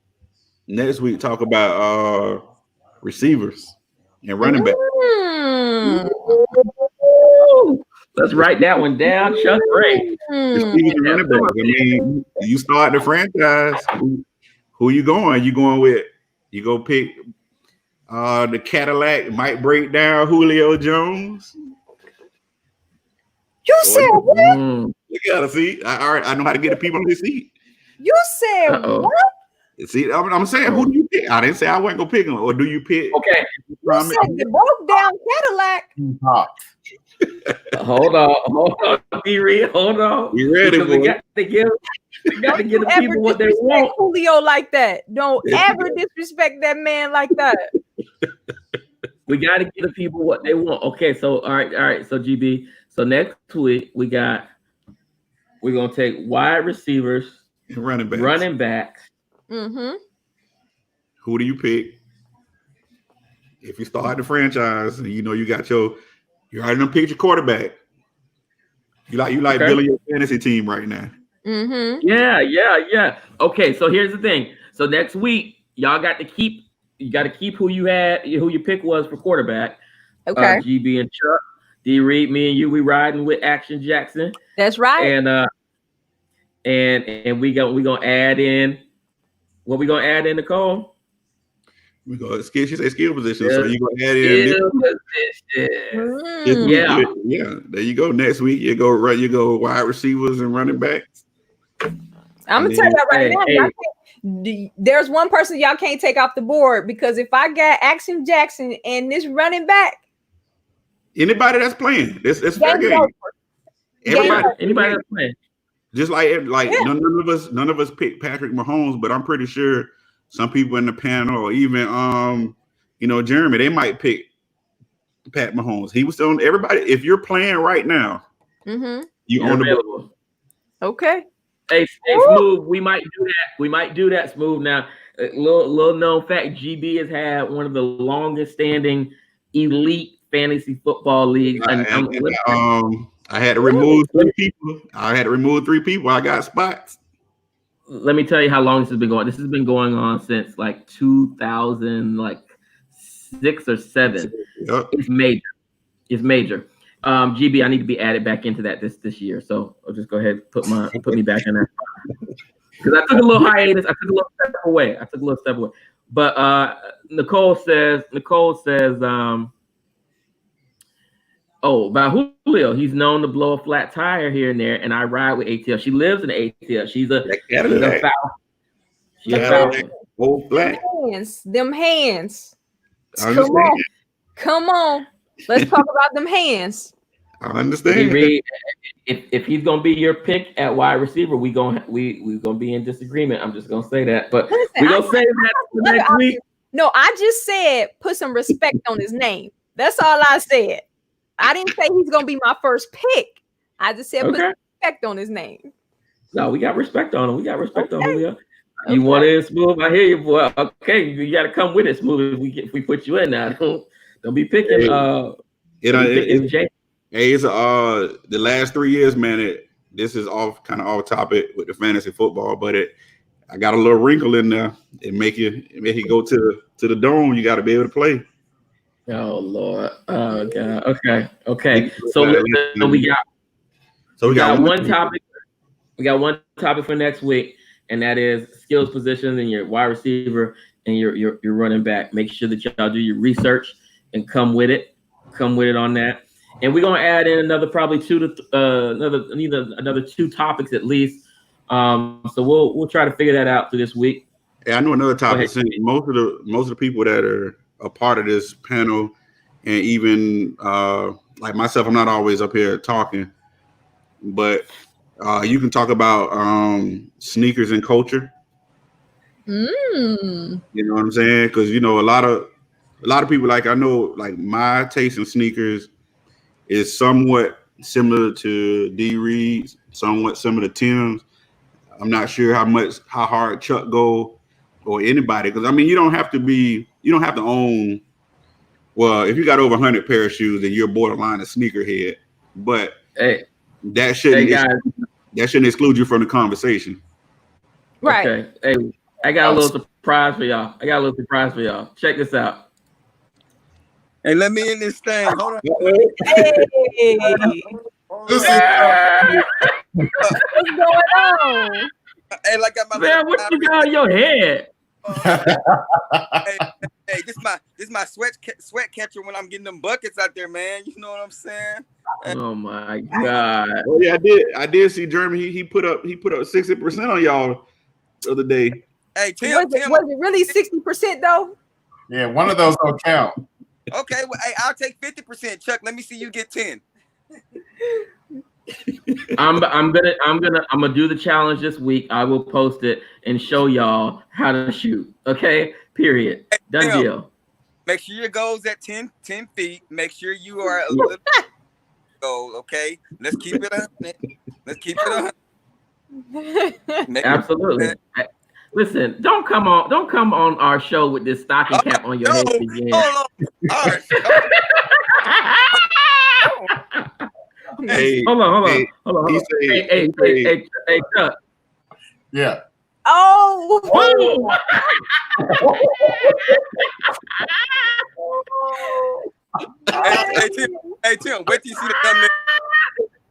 S3: Next week, talk about receivers and running back.
S1: Let's write that one down, Chuck Ray.
S3: Receivers and running back. I mean, you start the franchise. Who you going? You going with? You go pick the Cadillac might break down Julio Jones.
S4: You said what?
S3: You gotta see. I know how to get the people on this seat.
S4: You said what?
S3: See, I'm saying, who do you pick? I didn't say I wasn't gonna pick him, or do you pick?
S1: Okay.
S4: You said the broke down Cadillac.
S1: Hold on, D-Reed, hold on.
S3: You ready, boy?
S1: We got to give the people what they want.
S4: Julio like that. Don't ever disrespect that man like that.
S1: We got to give the people what they want. Okay, so all right. So GB, so next week we're gonna take wide receivers,
S3: running backs.
S4: Mm-hmm.
S3: Who do you pick? If you start the franchise, and you know you already done picked your quarterback. You like okay. Building your fantasy team right now.
S4: Mm-hmm.
S1: Yeah. Okay, so here's the thing. So next week, y'all got to keep who your pick was for quarterback.
S4: Okay.
S1: GB and Chuck, D-Reed, me and you, we riding with Action Jackson.
S4: That's right.
S1: And we gonna add in what we gonna add in, Nicole?
S3: We go skill. She said skill position. So you gonna add in yeah. There you go. Next week you go wide receivers and running backs.
S4: I'm gonna tell you right now. There's one person y'all can't take off the board, because if I got Action Jackson and this running back,
S3: anybody that's playing, it's fair game.
S1: Anybody that's playing.
S3: Just none of us picked Patrick Mahomes, but I'm pretty sure some people in the panel, or even Jeremy, they might pick Pat Mahomes. He was on everybody. If you're playing right now, you own the board.
S4: Okay.
S1: Hey, Smooth, we might do that, Smooth. Now, little known fact, GB has had one of the longest standing elite fantasy football leagues.
S3: I had to remove 3 people. I got spots.
S1: Let me tell you how long this has been going. This has been going on since like 2006 or 7.
S3: Yep.
S1: It's major. GB, I need to be added back into that this year. So I'll just go ahead and put me back in there. Because I took a little hiatus. I took a little step away. But Nicole says, about Julio, he's known to blow a flat tire here and there, and I ride with ATL. She lives in ATL. She's a Falcon.
S3: Old flat.
S4: Them hands. Come on. Let's talk about them hands.
S3: I understand.
S1: If he's gonna be your pick at wide receiver, we gonna be in disagreement. I'm just gonna say that, but we're gonna say that next week.
S4: No, I just said put some respect on his name. That's all I said. I didn't say he's gonna be my first pick. I just said put some respect on his name.
S1: No, we got respect on him. On Julio. You want it, Smooth? I hear you, boy. Okay, you got to come with it, Smooth. If we put you in now, don't be picking.
S3: It's the last 3 years, man. This is off topic with the fantasy football, but I got a little wrinkle in there. It make you go to the dome. You got to be able to play.
S1: Oh Lord. Oh God. Okay. So we got one topic. We got one topic for next week, and that is skills positions and your wide receiver and your running back. Make sure that y'all do your research and come with it on that. And we're gonna add in another probably another 2 topics at least. So we'll try to figure that out through this week.
S3: Yeah, I know another topic. Most of the people that are a part of this panel, and even like myself, I'm not always up here talking, but you can talk about sneakers and culture. You know what I'm saying? Because a lot of people, like I know, like my taste in sneakers is somewhat similar to D-Reed's, somewhat similar to Tim's. I'm not sure how hard Chuck go or anybody, because I mean you don't have to own. Well, if you got over 100 pair of shoes, then you're borderline a sneakerhead. But that shouldn't exclude you from the conversation.
S4: Right.
S1: Okay. Hey, I got a little surprise for y'all. Check this out.
S5: Hey, let me in this thing. Hold on.
S4: Hey. What's going on?
S5: Hey, like I got my
S1: man, what you got on your head?
S5: Hey, this my sweat catcher when I'm getting them buckets out there, man. You know what I'm saying?
S1: Oh my God!
S3: Oh yeah, I did see Jeremy. He put up 60% on y'all the other day.
S5: Hey, Tim,
S4: was it really 60% though?
S2: Yeah, one of those don't count.
S5: Okay, well, hey, I'll take 50%. Chuck, let me see you get 10.
S1: I'm gonna do the challenge this week. I will post it and show y'all how to shoot. Okay, period.
S5: Hey,
S1: Done
S5: Tim,
S1: deal.
S5: make sure your goal's at 10 feet. Make sure you are a little goal. Okay, let's keep it 100. Let's keep it 100.
S1: Absolutely. Listen, don't come on our show with this stocking cap on your head again.
S5: Hold on.
S3: Hey,
S1: hold on. Hey, Chuck.
S2: Yeah.
S4: Oh.
S5: Hey, Tim, wait till you see the thumbnail.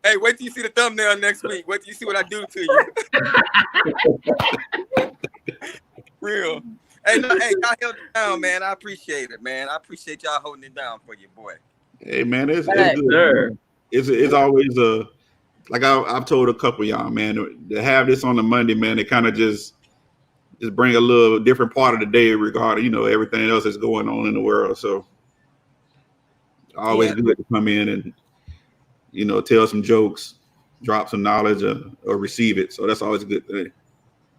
S5: Hey, wait till you see the thumbnail next week. Wait till you see what I do to you. Real. Hey, y'all held it down, man. I appreciate it, man. I appreciate y'all holding it down for your boy.
S3: Hey, man, it's good. It's always like I've told a couple of y'all, man, to have this on the Monday, man, it kind of just bring a little different part of the day regarding, everything else that's going on in the world. So always good to come in and, tell some jokes, drop some knowledge or receive it. So that's always a good thing.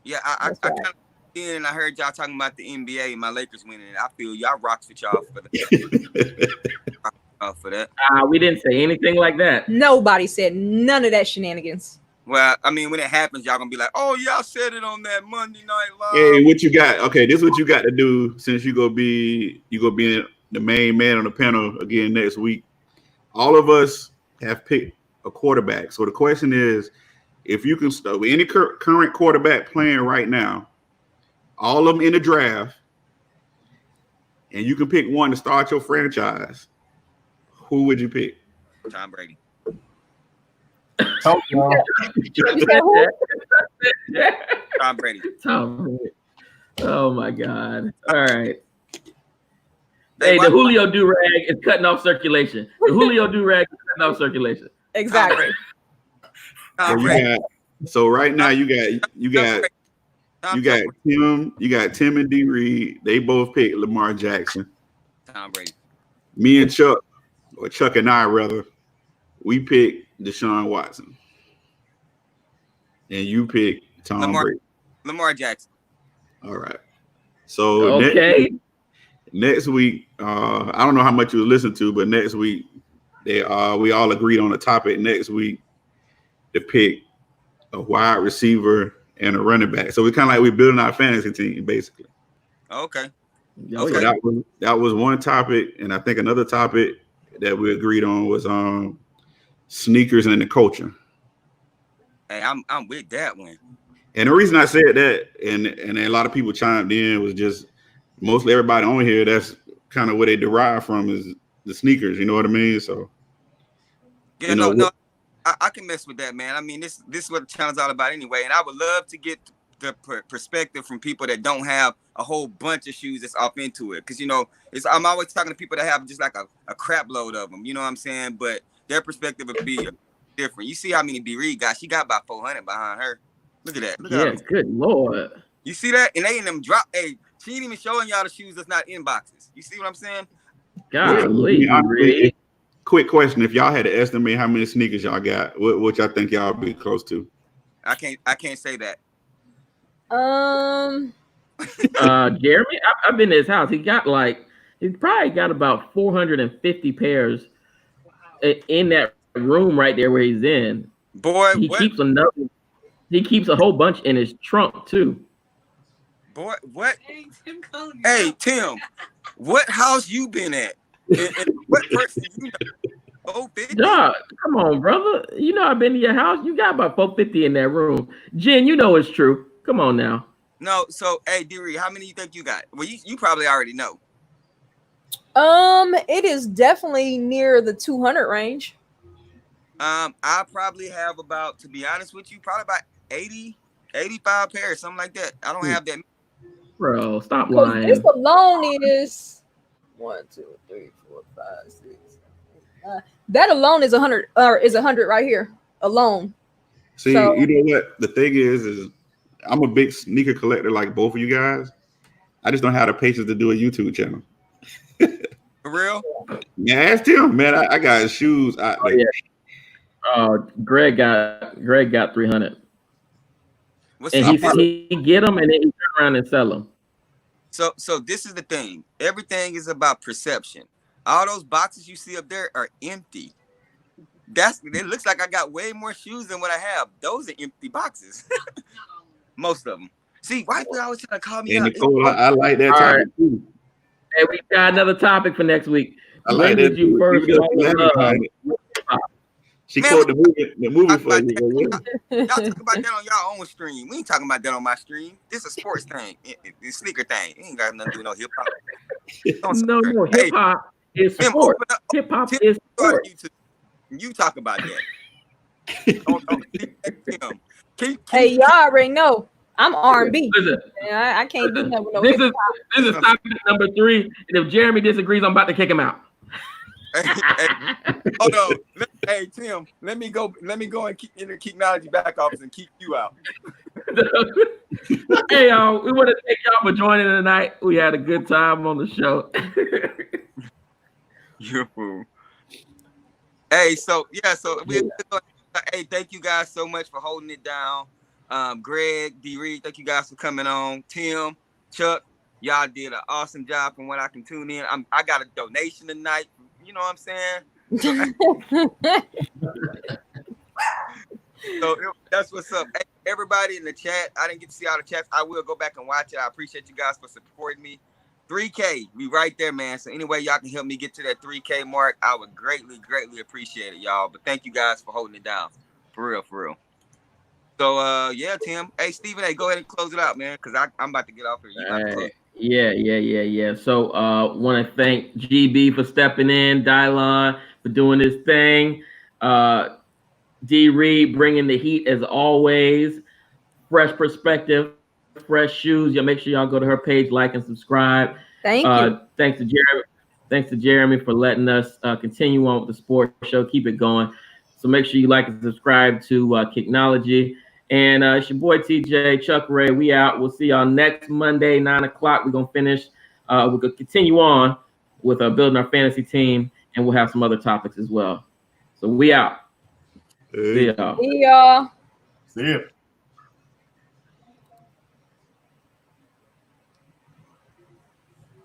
S5: Yeah, I kind of did, and I heard y'all talking about the NBA, my Lakers winning. I feel y'all rocks with y'all for that.
S1: We didn't say anything like that.
S4: Nobody said none of that shenanigans.
S5: Well, I mean, when it happens, y'all gonna be like, "Oh, y'all said it on that Monday Night Live."
S3: Hey, what you got? Okay, this is what you got to do since you gonna be the main man on the panel again next week. All of us have picked a quarterback. So the question is, if you can start with any current quarterback playing right now, all of them in the draft, and you can pick one to start your franchise, who would you pick?
S5: Tom Brady.
S2: Tom
S5: Brady.
S1: Oh my God. All right. Hey, the Julio do-rag is cutting off circulation.
S4: Exactly.
S3: So right now you got Tim and D Reed. They both picked Lamar Jackson.
S5: Tom Brady.
S3: Me and Chuck, or Chuck and I rather, we picked Deshaun Watson. And you picked Tom Brady.
S5: Lamar Jackson.
S3: All right. So next week, I don't know how much you listen to, but next week we all agreed on a topic next week to pick a wide receiver and a running back. So we kind of like we're building our fantasy team basically.
S5: Okay.
S3: So that was one topic, and I think another topic that we agreed on was sneakers and the culture.
S5: Hey, I'm with that one.
S3: And the reason I said that, and a lot of people chimed in, was just mostly everybody on here, that's kind of where they derive from is the sneakers. You know what I mean? So
S5: yeah, I can mess with that, man. I mean, this is what the channel's all about anyway. And I would love to get the perspective from people that don't have a whole bunch of shoes that's off into it. Because, I'm always talking to people that have just like a crap load of them. You know what I'm saying? But their perspective would be different. You see how many B. Reed got? She got about 400 behind her. Look at that. Look at that.
S1: Good Lord.
S5: You see that? And they in them drop. Hey, she ain't even showing y'all the shoes that's not in boxes. You see what I'm saying?
S1: Golly.
S3: Quick question: if y'all had to estimate how many sneakers y'all got, what y'all think y'all be close to?
S5: I can't say that.
S1: Jeremy, I've been to his house. He's probably got about 450 pairs in that room right there where he's in.
S5: Boy,
S1: he keeps a whole bunch in his trunk too.
S5: Boy, what? Hey, Tim, what house you been at? And what person you know? Oh, 50?
S1: Dog, come on, brother. I've been to your house. You got about 450 in that room. Jen, it's true. Come on now.
S5: No, so hey, D-Reed, how many you think you got? Well, you probably already know.
S4: It is definitely near the 200 range.
S5: I probably have about, to be honest with you, probably about 80, 85 pairs, something like that. I don't have that.
S1: Bro, stop lying.
S4: This alone is 1, 2, 3, 4, 5, 6, 7, 8, 9. That alone is 100, or is 100 right here alone.
S3: See, you know what? The thing is I'm a big sneaker collector like both of you guys. I just don't have the patience to do a YouTube channel.
S5: For real?
S3: Yeah, ask him, man. I got shoes out there.
S1: Greg got 300.
S5: What's
S1: And he get them and then he turn around and sell them.
S5: So this is the thing. Everything is about perception. All those boxes you see up there are empty. It looks like I got way more shoes than what I have. Those are empty boxes. Most of them. See, why do I always trying to call me out?
S3: Nicole, I like that topic too.
S1: Hey, we got another topic for next week.
S3: I like that.
S1: You first
S3: she quoted the movie for you.
S5: Y'all talk about that on y'all own stream. We ain't talking about that on my stream. This is a sports thing. It's sneaker thing. It ain't got nothing to do with no hip hop.
S1: No, hip hop is sport. Hip hop is sport.
S5: You talk about that.
S4: Hey, y'all already know I'm R&B.
S1: Listen,
S4: I can't do that with no
S1: this is topic number 3. And if Jeremy disagrees, I'm about to kick him out.
S5: Hold on. Hey, Tim, let me go and keep in the KICKnology back office and keep you out.
S1: Hey, y'all, we want to thank y'all for joining tonight. We had a good time on the show.
S5: You're a fool. Hey, hey, thank you guys so much for holding it down. Greg, D. Reed, thank you guys for coming on. Tim, Chuck, y'all did an awesome job from what I can tune in. I got a donation tonight. You know what I'm saying? So that's what's up. Hey, everybody in the chat, I didn't get to see all the chats. I will go back and watch it. I appreciate you guys for supporting me. 3K, we right there, man. So anyway, y'all can help me get to that 3K mark. I would greatly, greatly appreciate it, y'all. But thank you guys for holding it down. For real, for real. So yeah, Tim. Hey, Stephen, hey, go ahead and close it out, man, because I'm about to get off here. You about to close.
S1: Yeah. So want to thank GB for stepping in, Dylon for doing this thing. D. Reed bringing the heat as always. Fresh perspective, fresh shoes. Make sure y'all go to her page, like and subscribe.
S4: Thank you.
S1: Thanks to Jeremy. Thanks to Jeremy for letting us continue on with the sports show. Keep it going. So make sure you like and subscribe to KICKnology. And it's your boy TJ, Chuck Ray. We out. We'll see y'all next Monday, 9 o'clock. We're gonna finish. We're gonna continue on with building our fantasy team, and we'll have some other topics as well. So we out.
S3: Hey.
S1: See y'all.
S4: See y'all.
S2: See ya.